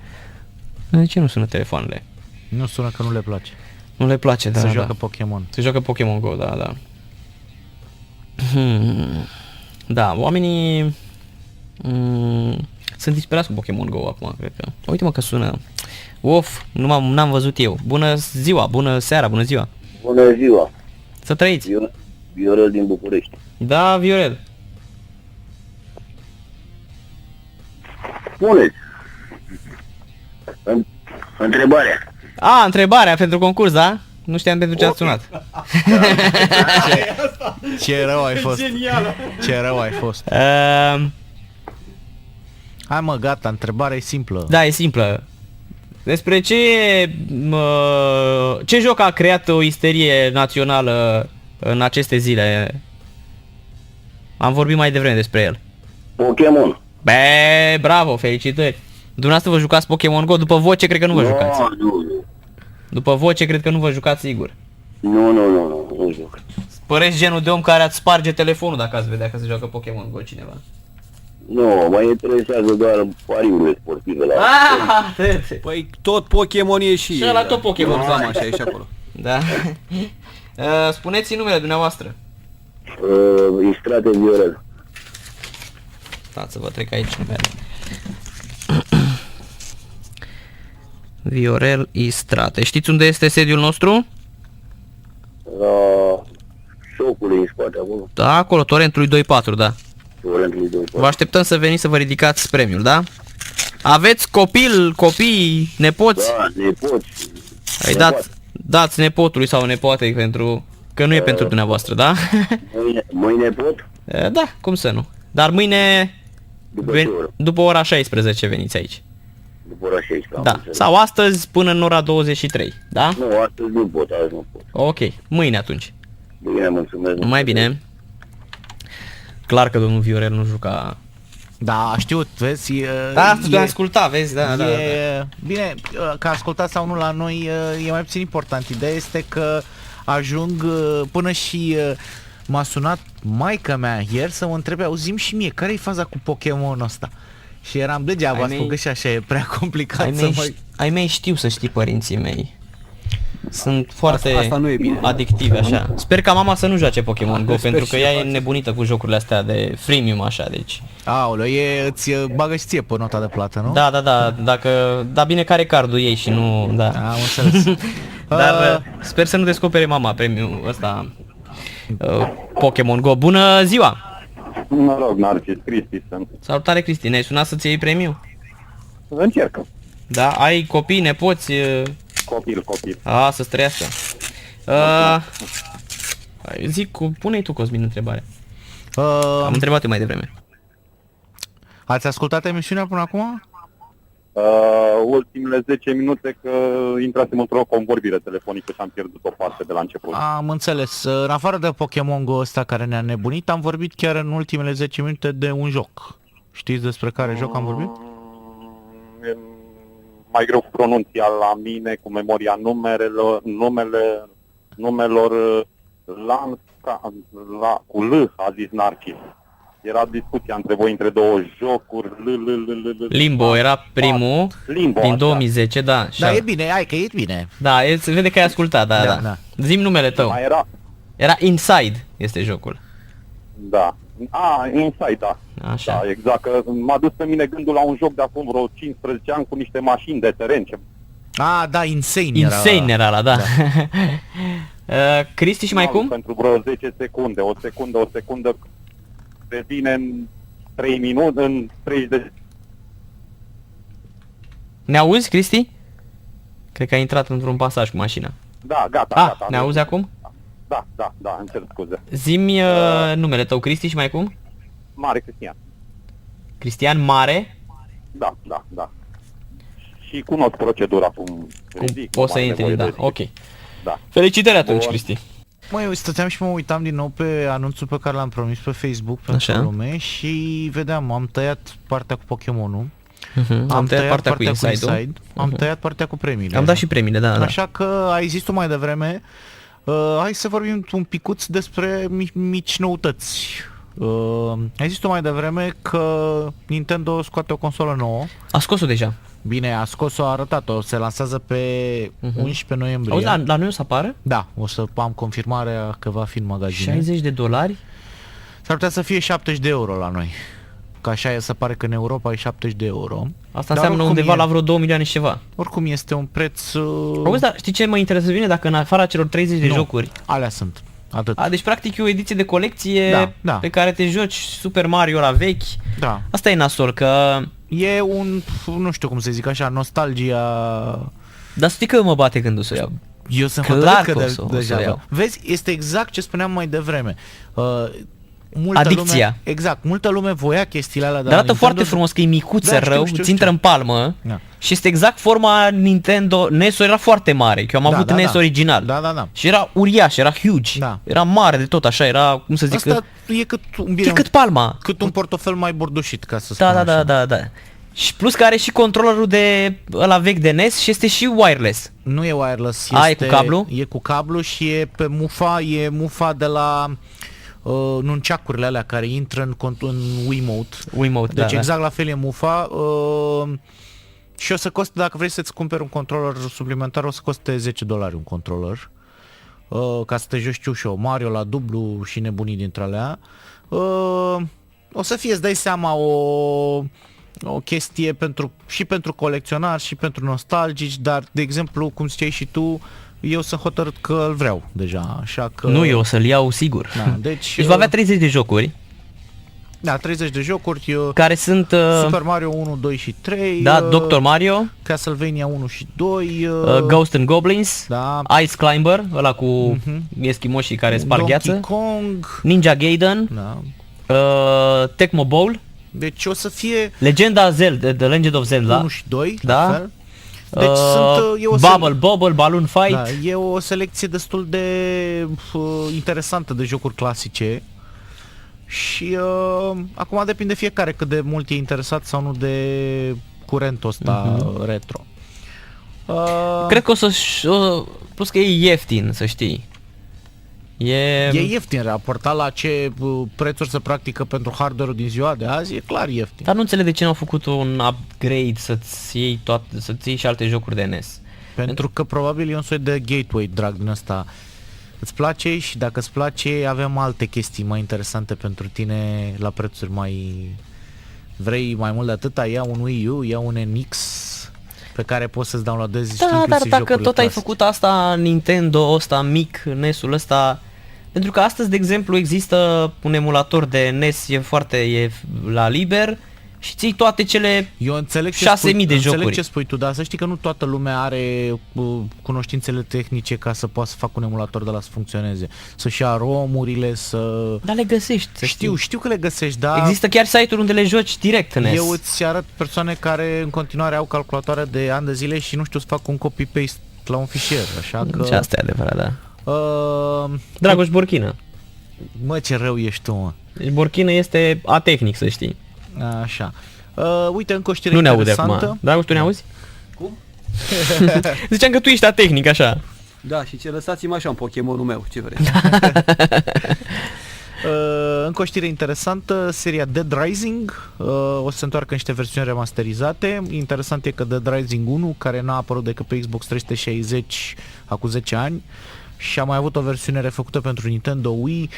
De ce nu sună telefoanele? Nu sună că nu le place. Nu le place, da. Să joacă Pokémon. Se joacă Pokémon Go, da. Da, oamenii sunt disperați cu Pokémon Go acum, cred că. Uite-mă că sună. N-am văzut eu. Bună ziua, bună seara, bună ziua. Bună ziua! Să trăiți. Viorel din București. Da, Viorel. Spuneți! Întrebarea. Întrebarea pentru concurs, da? Nu știam pentru ce ați sunat. Ce rău ai fost. Genială! Ce rău ai fost. Hai mă, gata, întrebarea e simplă. Da, e simplă. Despre ce joc a creat o isterie națională în aceste zile? Am vorbit mai devreme despre el. Pokémon. Bravo, felicitări. Dumneavoastră vă jucați Pokémon Go? După voce cred că nu vă jucați. Nu. După voce, cred că nu vă jucați sigur. Nu joc. Păreți genul de om care ați sparge telefonul dacă ați vedea că se joacă Pokémon Go cineva. Nu, mă interesează doar pariurile sportive la Atât. Păi tot Pokémon e și... Și ăla tot Pokémon, Cam da. așa e și acolo. Da. Spuneți numele dumneavoastră. Istrate Viorel. Stați să vă trec aici numele. Viorel Istrate. Știți unde este sediul nostru? La șocului în spate acolo. Da, acolo, Torrentului 24, da. Torrentului 2. Vă așteptăm să veniți să vă ridicați premiul, da? Aveți copii, nepoți? Da, nepoți. Ai dați nepotului sau nepoatei pentru... Că nu e pentru dumneavoastră, da? Mâine pot? Da, cum să nu. Dar mâine, După ce oră? după ora 16 veniți aici. După ora 16. Da, sau astăzi până în ora 23, da? Nu, astăzi nu pot, azi nu pot. Ok, mâine atunci. Bine, mulțumesc. Mai bine. Clar că domnul Viorel nu juca. Da, a știut, vezi? Da, asta te asculta, vezi, da. Bine, că ascultați sau nu la noi e mai puțin important. Ideea este că ajung până și m-a sunat maica mea ieri să mă întrebe, auzim și mie, care e faza cu Pokémonul ăsta? Și eram degeaba, spun că și așa e prea complicat să mai... Ai mei știu să știi, părinții mei. Sunt foarte Asta nu e bine. adictivi așa. Sper ca mama să nu joace Pokémon Go, Sper pentru că și ea eu e asta. nebunită cu jocurile astea de freemium așa, deci. Aoleu, îți bagă și ție pe nota de plată, nu? Da, da, bine care cardul ei și nu, da. Am înțeles. Dar sper să nu descopere mama premiul ăsta Pokémon Go. Bună ziua! Mă rog, Narcis, Cristi sunt. Salutare, Cristi, ne-ai sunat să-ți iei premiu? Încercăm. Da, ai copii, nepoți? Copil. Să-ți trăiască. Pune-i tu, Cosmin, întrebare. Am întrebat eu mai devreme. Ați ascultat emisiunea până acum? Ultimele 10 minute că intrasem într-o convorbire telefonică și am pierdut o parte de la început. Am înțeles. În afară de Pokémon Go ăsta care ne-a nebunit, am vorbit chiar în ultimele 10 minute de un joc. Știți despre care joc am vorbit? E mai greu cu pronunția la mine, cu memoria numelor cu L, a zis Narcis. Era discuția între voi între două jocuri. Limbo era primul Limbo, din așa. 2010, da. Da, e bine, hai că e bine. Da, se vede că ai ascultat, da. Zi-mi numele tău. Mai era? Era Inside, este jocul. Da. Inside, da. Așa. Da, exact. Că m-a dus pe mine gândul la un joc de acum vreo 15 ani cu niște mașini de teren. Da, Insane era ăla, da. Cristi și mai cum? Pentru vreo 10 secunde, o secundă revine în 3 minute, în 30 de... Ne auzi, Cristi? Cred că ai intrat într-un pasaj cu mașina. Da, gata. Ne auzi acum? Da, îmi cer scuze. Zi-mi numele tău, Cristi și mai cum? Mare Cristian. Cristian Mare? Da. Și cunosc procedura cum ridic. Poți să intri, da, ok. Da. Felicitări atunci, Bun. Cristi. Măi, eu stăteam și mă uitam din nou pe anunțul pe care l-am promis pe Facebook pentru Așa. lume și vedeam, am tăiat partea cu Pokémonul, Am tăiat partea cu Inside-ul. am tăiat partea cu premiile. Am dat și premiile, da. Așa că ai zis tu mai devreme, hai să vorbim un picuț despre mici noutăți. Ai zis tu mai devreme că Nintendo scoate o consolă nouă. A scos-o deja. Bine, a scos-o, a arătat-o, se lansează pe 11 noiembrie. Auzi, la noi o să apară? Da, o să am confirmarea că va fi în magazine. $60? S-ar putea să fie 70 de euro la noi. Că așa e, se pare că în Europa e 70 de euro. Asta Dar înseamnă oricum undeva e- la vreo 2 milioane și ceva. Oricum este un preț... Auzi, dar știi ce mă interesează bine? Dacă în afara celor 30 de nu, jocuri... alea sunt. Atât. Deci practic e o ediție de colecție Da. pe care te joci Super Mario la vechi. Da. Asta e nasol, că... E un, nu știu cum să zic așa, nostalgia... Dar știi că mă bate gândul să o iau. Eu sunt Clar hotărât că că o să o deja. iau. Vezi, este exact ce spuneam mai devreme. Adicția. Lume, exact, multă lume voia chestiile alea de Dar la arată Nintendo. foarte frumos, că e micuță, Da, știu, rău, știu, ți intră știu. în palmă. Da. Și este exact forma Nintendo. NES-ul era foarte mare, că eu am avut NES original. Da. Și era uriaș, era huge. Da. Era mare de tot, așa, era, cum să zic, Asta e cât, bine, cât palma. cât un portofel mai bordușit, ca să spun Da. așa. Da. Și plus că are și controllerul de ăla vechi de NES și este și wireless. Nu e wireless, A, este, e cu cablu? E cu cablu și e pe mufa, e mufa de la nunchakurile alea care intră în Wiimote. Wiimote, Deci da, exact la fel e mufa. Și o să coste, dacă vrei să-ți cumperi un controller suplimentar, o să coste $10 un controller. Ca să te joci ciușo, Mario la dublu și nebunii dintre alea. O să fie, îți dai seama, o chestie și pentru colecționari și pentru nostalgici, dar, de exemplu, cum ziceai și tu, eu sunt hotărât că îl vreau deja, așa că... Nu, eu o să-l iau sigur. Da, deci Deci va avea 30 de jocuri. Da, 30 de jocuri, care sunt Super Mario 1, 2 și 3, da, Dr. Mario, Castlevania 1 și 2, Ghost and Goblins, da, Ice Climber, ăla cu eschimoșii care sparg Donkey gheață, Kong, Ninja Gaiden, da. Tecmo Bowl, Deci o să fie Legenda Zelda, The Legend of Zelda, 1 și 2, da. la fel. Deci e o Bubble Bobble, Balloon Fight. Da, e o selecție destul de interesantă de jocuri clasice. Și acum depinde fiecare cât de mult e interesat sau nu de curentul ăsta retro. Cred că plus că e ieftin, să știi. E ieftin raportat la ce prețuri se practică pentru hardware-ul din ziua de azi, e clar ieftin. Dar nu înțeleg de ce n-au făcut un upgrade să-ți iei și alte jocuri de NES. Pentru că probabil e un soi de gateway drag din ăsta. Îți place și dacă îți place avem alte chestii mai interesante pentru tine la prețuri mai... Vrei mai mult de atâta, ia un Wii U, ia un NX pe care poți să-ți downloadezi Da, inclusiv dar dacă jocurile tot ai clasice. făcut asta, Nintendo ăsta mic, NES-ul ăsta, pentru că astăzi, de exemplu, există un emulator de NES, e la liber și ții toate cele Eu înțeleg 6.000 de înțeleg jocuri. ce spui tu, dar să știi că nu toată lumea are cunoștințele tehnice ca să poată să facă un emulator de la să funcționeze. Să-și ia ROM-urile, să... Dar le găsești, să știi. Știu că le găsești, dar... Există chiar site-uri unde le joci direct în NES. Eu îți arăt persoane care în continuare au calculatoare de ani de zile și nu știu să fac un copy-paste la un fișier, așa că... Și asta e adevărat, da. Uh, Dragoș Borchină. Mă, ce rău ești tu, mă. Deci Borchină este atehnic, să știi. Așa. Uite, încă o știre Nu ne aude interesantă. acum. Dragoș, tu ne auzi? Cum? Ziceam că tu ești atehnic, așa. Da, și ce lăsați-mă așa în Pokémonul meu, ce vreți. Încă o știre interesantă, seria Dead Rising o să se întoarcă niște versiuni remasterizate. Interesant e că Dead Rising 1, care n-a apărut decât pe Xbox 360 acum 10 ani și a mai avut o versiune refăcută pentru Nintendo Wii,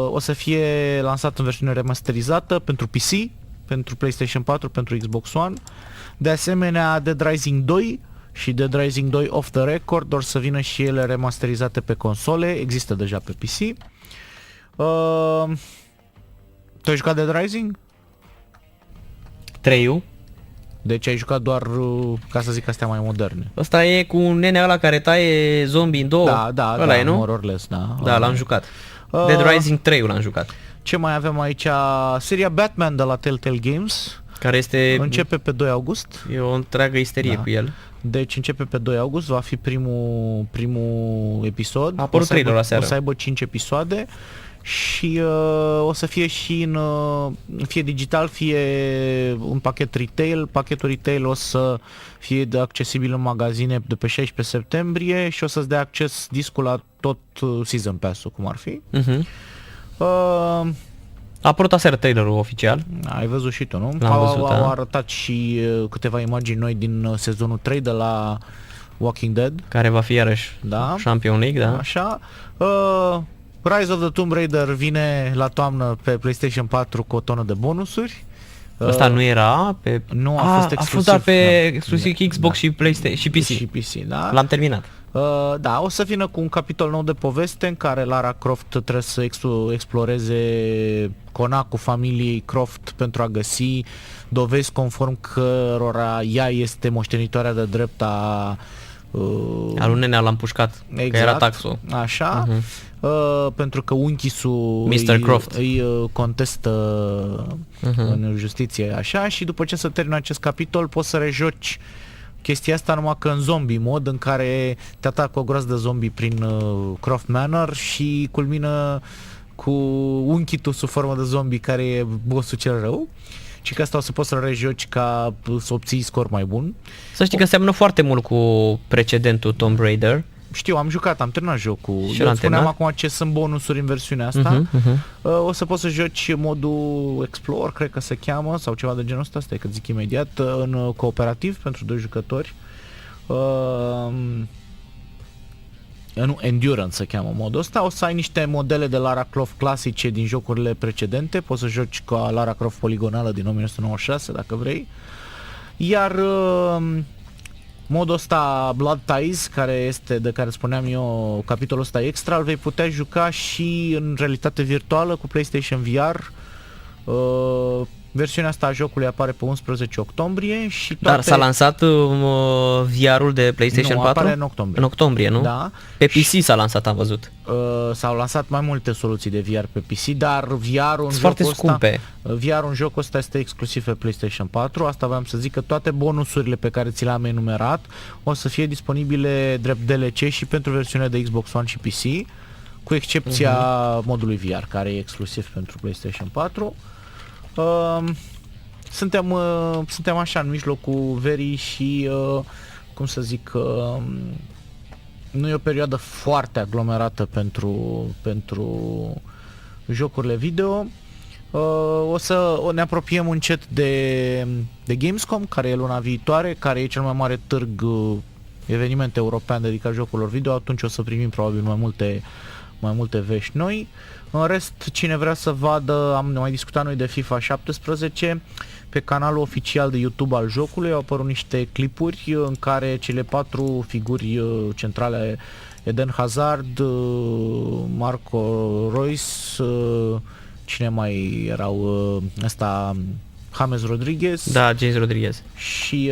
o să fie lansat în versiune remasterizată pentru PC, pentru PlayStation 4, pentru Xbox One. De asemenea, Dead Rising 2 și Dead Rising 2 Off the Record or să vină și ele remasterizate pe console, există deja pe PC. Tu ai jucat Dead Rising? 3-ul. Deci ai jucat doar, ca să zic, astea mai moderne. Ăsta e cu nenea ăla care taie zombie în două. Da, ăla e, nu? more or less, da. Da, l-am jucat. Dead Rising 3-ul l-am jucat. Ce mai avem aici? Seria Batman de la Telltale Games. Care este... Începe pe 2 august. E o întreagă isterie cu el. Deci începe pe 2 august, va fi primul episod. A apărut trailerul aseară. O să aibă 5 episoade și o să fie și fie digital, fie un pachet retail. Pachetul retail o să fie accesibil în magazine de pe 16 septembrie și o să-ți dea acces discul la tot Season Pass-ul, cum ar fi. A apărut aseară trailerul oficial. Ai văzut și tu, nu? L-am văzut, da. Au arătat și câteva imagini noi din sezonul 3 de la Walking Dead. Care va fi iarăși Champion League, da? Așa. Rise of the Tomb Raider vine la toamnă pe PlayStation 4 cu o tonă de bonusuri. Ăsta nu era pe... Nu, a fost exclusiv. A fost doar pe exclusiv Xbox și PlayStation și PC. Și PC, da. L-am terminat. Da, o să vină cu un capitol nou de poveste în care Lara Croft trebuie să exploreze conacul familiei Croft pentru a găsi dovezi conform cărora ea este moștenitoarea de drept a al lui nenea l-am pușcat, exact, că era taxul. Așa. Pentru că unchisul Mr. Croft îi contestă în justiție, așa, și după ce se termină acest capitol poți să rejoci chestia asta numai că în zombie mod, în care te atacă o groază de zombie prin Croft Manor și culmină cu unchitul sub formă de zombie care e bossul cel rău. Și că asta o să poți să-l rejoci ca să obții scor mai bun. Să știi că seamănă foarte mult cu precedentul Tomb Raider. Știu, am jucat, am terminat jocul. Și Eu l-am spuneam terminat? acum ce sunt bonusuri în versiunea asta. O să poți să joci modul Explore, cred că se cheamă, sau ceva de genul ăsta, stai că zic imediat, în cooperativ pentru 2 jucători. Nu, Endurance se cheamă modul ăsta. O să ai niște modele de Lara Croft clasice din jocurile precedente. Poți să joci ca Lara Croft poligonală din 1996 dacă vrei. Iar modul ăsta Blood Ties, care este, de care spuneam eu, capitolul ăsta extra, îl vei putea juca și în realitate virtuală cu PlayStation VR. Versiunea asta a jocului apare pe 11 octombrie și toate... Dar s-a lansat VR-ul de PlayStation Nu, 4? apare în octombrie. În octombrie, nu? Da. Pe PC s-a lansat, am văzut. S-au lansat mai multe soluții de VR pe PC, dar VR-ul în Sunt foarte jocul ăsta, scumpe. VR-ul în jocul ăsta este exclusiv pe PlayStation 4. Asta vreau să zic, că toate bonusurile pe care ți le-am enumerat o să fie disponibile drept DLC și pentru versiunea de Xbox One și PC, cu excepția modului VR, care e exclusiv pentru PlayStation 4. Suntem așa în mijlocul verii și cum să zic, nu e o perioadă foarte aglomerată pentru jocurile video. O să ne apropiem încet de Gamescom, care e luna viitoare, care e cel mai mare târg, eveniment european dedicat jocurilor video. Atunci o să primim probabil mai multe vești noi. În rest, cine vrea să vadă, am mai discutat noi de FIFA 17, pe canalul oficial de YouTube al jocului au apărut niște clipuri în care cele 4 figuri centrale, Eden Hazard, Marco Reus, cine mai erau, ăsta, James Rodriguez. Da, James Rodriguez. Și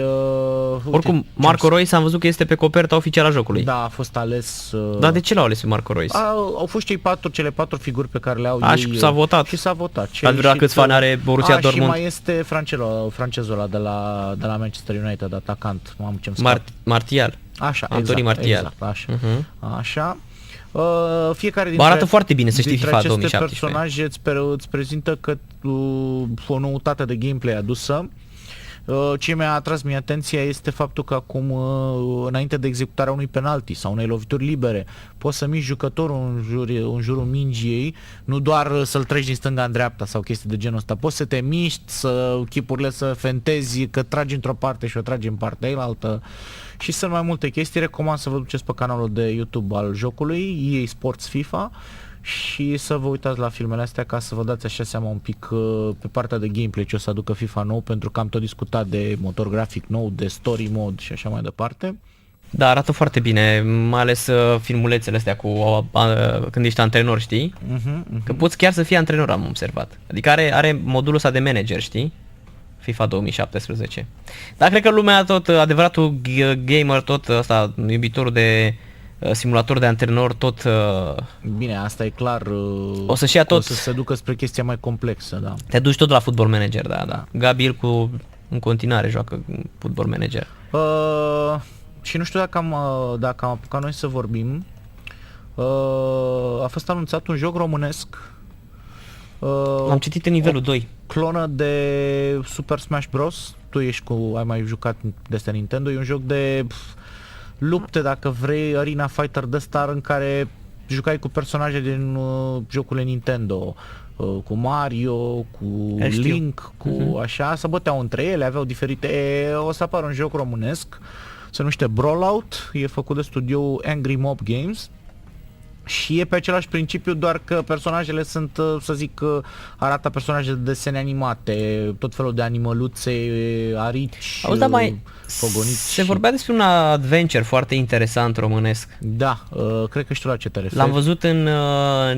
Oricum, Marco Reus am văzut că este pe coperta oficială a jocului. Da, a fost ales. Dar de ce l-au ales pe Marco Reus? Au fost cele 4 figuri pe care le-au ei. Și s-a votat. Și s-a votat. Ați vrea câți fani are Borussia Dortmund? Și mai este francezul ăla de la Manchester United, atacant. Martial. Așa, Antoni Martial. Exact, așa. Așa. Fiecare arată foarte bine, să știi, dintre FIFA aceste 2017. personaje îți prezintă că o noutate de gameplay adusă. Ce mi-a atras mie atenția este faptul că acum, înainte de executarea unui penalti sau unei lovituri libere, poți să miști jucătorul în jurul mingii, nu doar să-l treci din stânga în dreapta sau chestii de genul ăsta, poți să te miști, să chipurile să fentezi, că tragi într-o parte și o tragi în partea elaltă. Și sunt mai multe chestii. Recomand să vă duceți pe canalul de YouTube al jocului, EA Sports FIFA, și să vă uitați la filmele astea ca să vă dați așa seama un pic pe partea de gameplay ce o să aducă FIFA nou, pentru că am tot discutat de motor grafic nou, de story mode și așa mai departe. Da, arată foarte bine, mai ales filmulețele astea cu când ești antrenor, știi? Că poți chiar să fii antrenor, am observat. Adică are modulul ăsta de manager, știi? FIFA 2017. Dar cred că lumea tot, adevăratul gamer, tot ăsta, iubitorul de simulator de antrenor, tot... Bine, asta e clar. O să-și ia tot... O să se ducă spre chestia mai complexă, da. Te duci tot la Football Manager, da. Gabi în continuare joacă Football Manager. Și nu știu dacă am apucat noi să vorbim. A fost anunțat un joc românesc. L-am citit în nivelul 2. Clonă de Super Smash Bros. Tu ai mai jucat de astea Nintendo. E un joc de lupte, dacă vrei, Arena Fighter de Star, în care jucai cu personaje din jocurile Nintendo, cu Mario, cu Link, cu așa, se băteau între ele, aveau diferite. O să apară un joc românesc, se numește Brawlout, e făcut de studioul Angry Mob Games. Și e pe același principiu, doar că personajele sunt, să zic, arată personaje de desene animate, tot felul de animăluțe, arici, fogonici. Se vorbea despre un adventure foarte interesant românesc. Da, cred că știu la ce te referi. L-am văzut în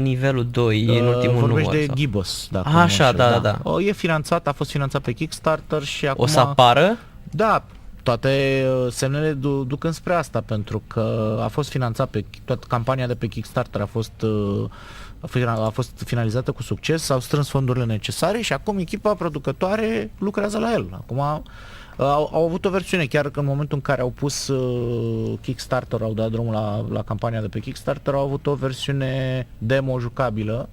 nivelul 2, în ultimul număr. Vorbești de Gibbous, dacă așa, da. E finanțat, a fost finanțat pe Kickstarter și acum... O să apară? Da, toate semnele duc înspre asta, pentru că a fost finanțat toată campania de pe Kickstarter a fost finalizată cu succes, s-au strâns fondurile necesare și acum echipa producătoare lucrează la el. Acum au avut o versiune, chiar că în momentul în care au pus Kickstarter, au dat drumul la campania de pe Kickstarter, au avut o versiune demo jucabilă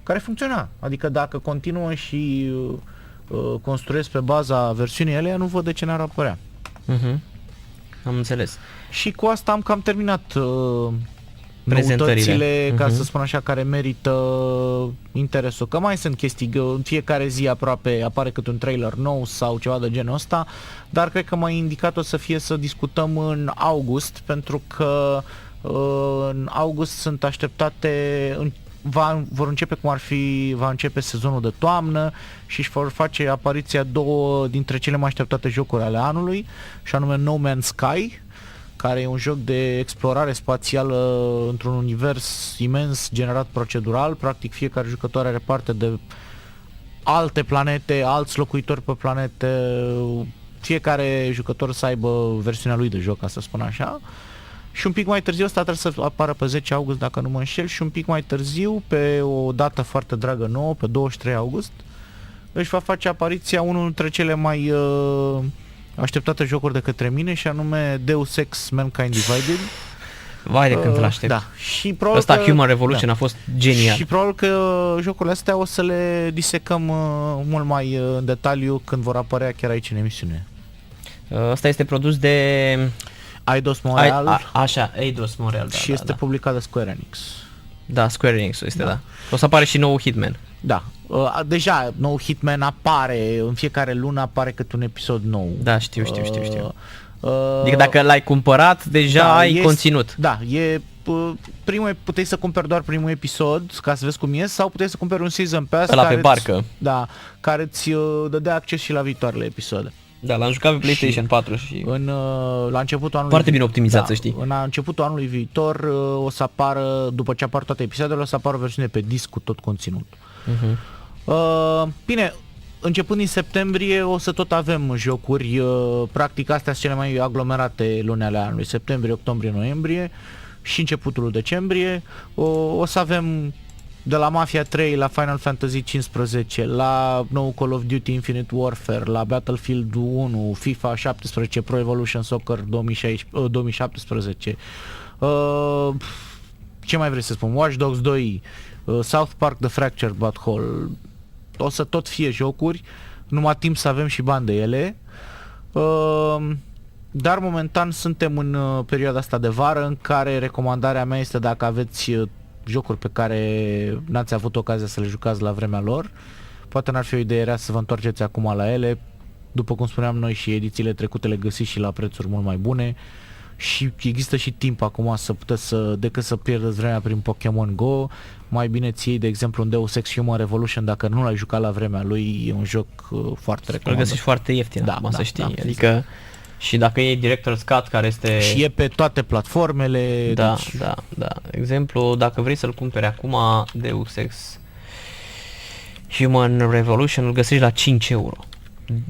care funcționa. Adică dacă continuă și construiesc pe baza versiunii ele, nu văd de ce n-ar apărea. Am înțeles. Și cu asta am cam terminat Prezentările. noutățile, ca să spun așa, care merită interesul. Că mai sunt chestii, în fiecare zi aproape apare câte un trailer nou sau ceva de genul ăsta, dar cred că mai indicat o să fie să discutăm în august, pentru că în august sunt așteptate, vor începe va începe sezonul de toamnă și își vor face apariția două dintre cele mai așteptate jocuri ale anului, și anume No Man's Sky, care e un joc de explorare spațială într-un univers imens generat procedural. Practic fiecare jucător are parte de alte planete, alți locuitori pe planete, fiecare jucător să aibă versiunea lui de joc, ca să spun așa. Și un pic mai târziu, ăsta trebuie să apară pe 10 august dacă nu mă înșel, și un pic mai târziu, pe o dată foarte dragă nouă, pe 23 august, își va face apariția unul dintre cele mai așteptate jocuri de către mine, și anume Deus Ex Mankind Divided. Vai de când îl aștept. Da. Și probabil Ăsta că, Human Revolution a fost genial. Și probabil că jocurile astea o să le disecăm mult mai în detaliu când vor apărea chiar aici în emisiune. Ăsta este produs de Eidos Montreal. Așa, Eidos Montreal, da. Și este publicat de Square Enix. Da, Square Enix este, da. O să apare și nou Hitman. Da. Deja nou Hitman apare, în fiecare lună apare câte un episod nou. Da, știu. Adică dacă l-ai cumpărat, deja ai conținut. Da, puteai să cumperi doar primul episod ca să vezi cum e, sau puteai să cumperi un Season Pass Ăla pe barcă. Da, care îți dădea acces și la viitoarele episoade. Da, l-am jucat pe PlayStation 4 și la începutul anului, foarte bine optimizat, să știi. În începutul anului viitor o să apară, după ce apar toate episoadele, o să apară o versiune pe disc cu tot conținutul. Bine, începând din septembrie o să tot avem jocuri, practic astea sunt cele mai aglomerate luni ale anului, septembrie, octombrie, noiembrie și începutul decembrie. O să avem de la Mafia 3 la Final Fantasy 15, la nou Call of Duty Infinite Warfare, la Battlefield 1, FIFA 17, Pro Evolution Soccer 2017, ce mai vrei să spun, Watch Dogs 2, South Park The Fractured But Whole. O să tot fie jocuri, numai timp să avem și bani de ele. Dar momentan suntem în perioada asta de vară, în care recomandarea mea este, dacă aveți jocuri pe care n-ați avut ocazia să le jucați la vremea lor, poate n-ar fi o idee rea să vă întoarceți acum la ele. După cum spuneam noi, și edițiile trecute le găsiți și la prețuri mult mai bune, și există și timp acum să puteți decât să pierdeți vremea prin Pokémon Go, mai bine ți iei, de exemplu, un Deus Ex Human Revolution, dacă nu l-ai jucat la vremea lui, e un joc foarte recomandat. Îl găsești foarte ieftin, să știi, adică și dacă e Director's Cut, care este... Și e pe toate platformele. Da, da. Exemplu, dacă vrei să-l cumperi acum, Deus Ex Human Revolution, îl găsești la 5 euro.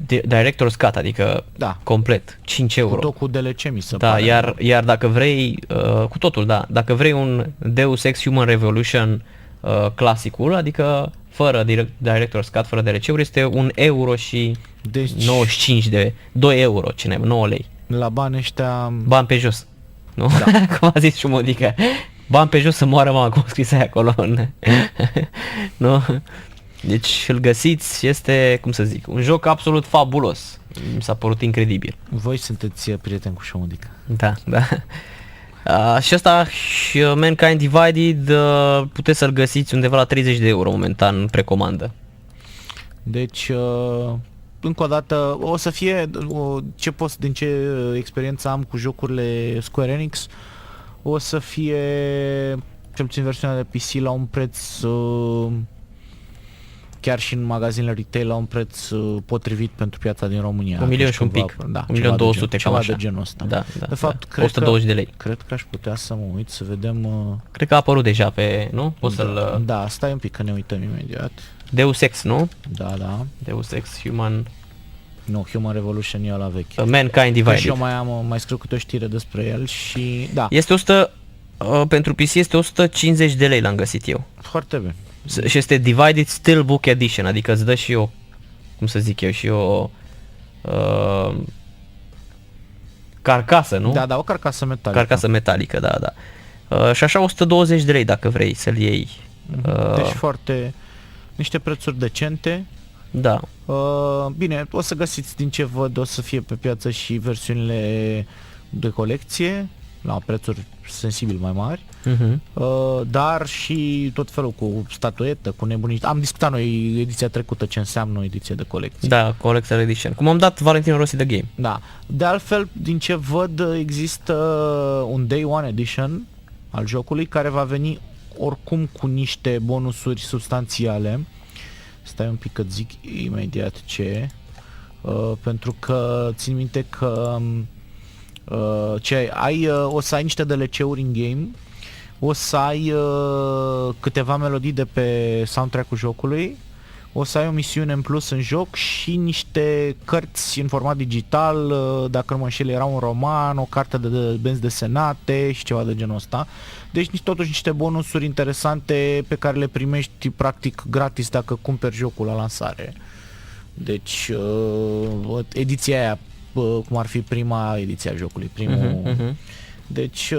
Director's Cut, adică complet, 5 euro. Cu tot cu DLC, mi se pare. Iar dacă vrei, cu totul, da, dacă vrei un Deus Ex Human Revolution clasicul, adică fără Director's Cut, fără DLC-uri, este 1 euro și 95 de 2 euro, 9 lei. La bani ăștia... Bani pe jos, nu? Da. Cum a zis și Modica. Bani pe jos să moară mama, cum scris aia acolo. Nu? Deci îl găsiți, este, cum să zic, un joc absolut fabulos. Mi s-a părut incredibil. Voi sunteți prieteni cu Șomodica. Da. Și ăsta, și Mankind Divided, puteți să-l găsiți undeva la 30 de euro momentan în precomandă. Deci, încă o dată, o să fie, din ce experiență am cu jocurile Square Enix, o să fie, cel puțin versiunea de PC, la un preț... chiar și în magazinele retail, la un preț potrivit pentru piața din România. 1 milion și un pic, 1.200.000, cam așa. De genul ăsta. Da. De fapt, cred 120 de lei. Cred că aș putea să mă uit, să vedem... Cred că a apărut deja pe, nu? Poți să-l... Da, stai un pic că ne uităm imediat. Deus Ex, nu? Da. Deus Ex Human... Nu, Human Revolution e ăla vechi. Mankind Divided. Și eu mai scriu câte o știre despre el și... Da. Este pentru PC este 150 de lei, l-am găsit eu. Foarte bine. Și este Divided Steelbook Edition, adică îți dă și o, cum să zic eu, și o carcasă, nu? Da, o carcasă metalică. Carcasă metalică, da. Și așa 120 de lei dacă vrei să-l iei. Deci niște prețuri decente Da. Bine, o să găsiți, din ce văd, o să fie pe piață și versiunile de colecție la prețuri sensibil mai mari, dar și tot felul cu statuetă, cu nebunii. Am discutat noi ediția trecută ce înseamnă o ediție de colecție. Da, Collector Edition. Cum am dat Valentino Rossi The Game. Da. De altfel, din ce văd, există un Day One Edition al jocului care va veni oricum cu niște bonusuri substanțiale. Stai un pic că zic imediat ce. Pentru că țin minte că o să ai niște DLC-uri în game, o să ai câteva melodii de pe soundtrack-ul jocului, o să ai o misiune în plus în joc și niște cărți în format digital, dacă nu mă înșel era un roman, o carte de benzi desenate și ceva de genul ăsta. Deci totuși niște bonusuri interesante pe care le primești practic gratis dacă cumperi jocul la lansare. Deci ediția aia, cum ar fi prima ediție a jocului, primul. Deci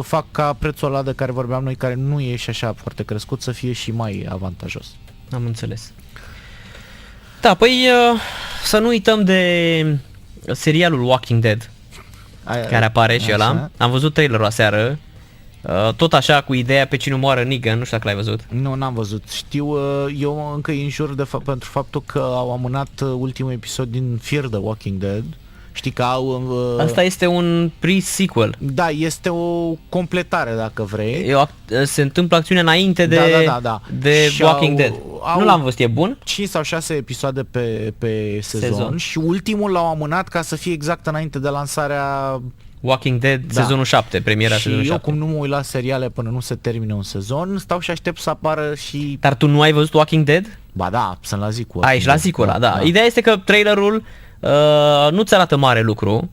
fac ca prețul ăla de care vorbeam noi, care nu e și așa foarte crescut, să fie și mai avantajos. Am înțeles. Da, păi să nu uităm de serialul Walking Dead, care apare și ăla. Am văzut trailerul aseară. Tot așa, cu ideea pe cine moară Negan, nu știu dacă l-ai văzut. Nu, n-am văzut. Știu, eu încă îi înjur pentru faptul că au amânat ultimul episod din Fear the Walking Dead. Știi că au... Asta este un pre-sequel. Da, este o completare, dacă vrei. Se întâmplă acțiunea înainte de și Walking Dead. Nu l-am văzut, e bun? 5 sau 6 episoade pe sezon și ultimul l-au amânat ca să fie exact înainte de lansarea Walking Dead, sezonul 7, premiera sezonul 7. Și eu, cum nu mă uit la seriale până nu se termine un sezon, stau și aștept să apară și... Dar tu nu ai văzut Walking Dead? Ba da, sunt la zi cu Walking Dead. Ești la zi cu ăla, da. Ideea este că trailerul nu-ți arată mare lucru.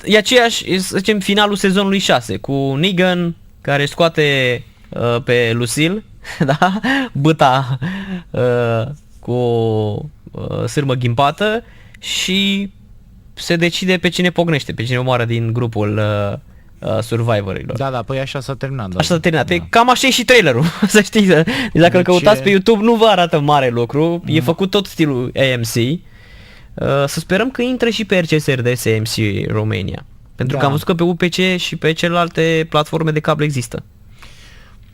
E aceeași, să zicem, finalul sezonului 6, cu Negan care scoate pe Lucille, da? Băta cu sârmă ghimpată și se decide pe cine pognește, pe cine omoară din grupul Survivorilor. Da, păi așa s-a terminat. Așa s-a terminat. Da. Cam așa e și trailerul, să știți. Deci dacă îl căutați pe YouTube nu vă arată mare lucru, e făcut tot stilul AMC. Să sperăm că intră și pe RCSRDS AMC Romania. Pentru că am văzut că pe UPC și pe celelalte platforme de cablu există.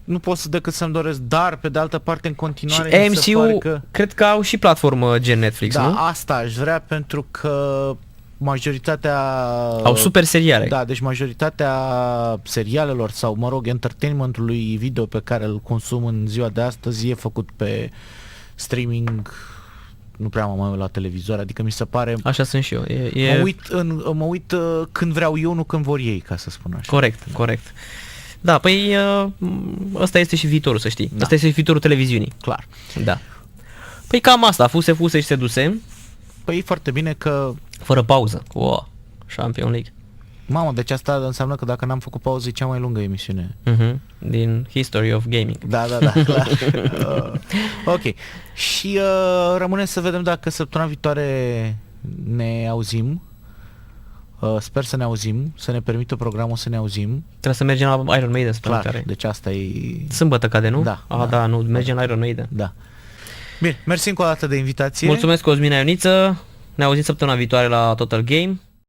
Nu pot decât să-mi doresc, dar pe de altă parte în continuare și AMC-ul cred că au și platformă gen Netflix, da, nu? Da, asta aș vrea, pentru că majoritatea... Au super seriale. Da, deci majoritatea serialelor sau, mă rog, entertainmentului video pe care îl consum în ziua de astăzi e făcut pe streaming. Nu prea mă uit la televizor, adică mi se pare... Așa sunt și eu. Mă uit când vreau eu, nu când vor ei, ca să spun așa. Corect. Da, păi ăsta este și viitorul, să știi. Da. Ăsta este și viitorul televiziunii. Clar. Da. Păi cam asta, fuse și se duse. Păi e foarte bine că... Fără pauză. Wow, Champions League. Mamă, deci asta înseamnă că dacă n-am făcut pauză e cea mai lungă emisiune. Din History of Gaming. Da, clar. Ok. Și rămâne să vedem dacă săptămâna viitoare ne auzim. Sper să ne auzim, să ne permită programul să ne auzim. Trebuie să mergem la Iron Maiden Clar, deci asta e... Sâmbătă cade, nu? Da. Da, nu, mergem la Iron Maiden. Da. Bine, mersi încă o dată de invitație. Mulțumesc, Cosmin Ioniță. Ne auzim săptămâna viitoare la Total Game.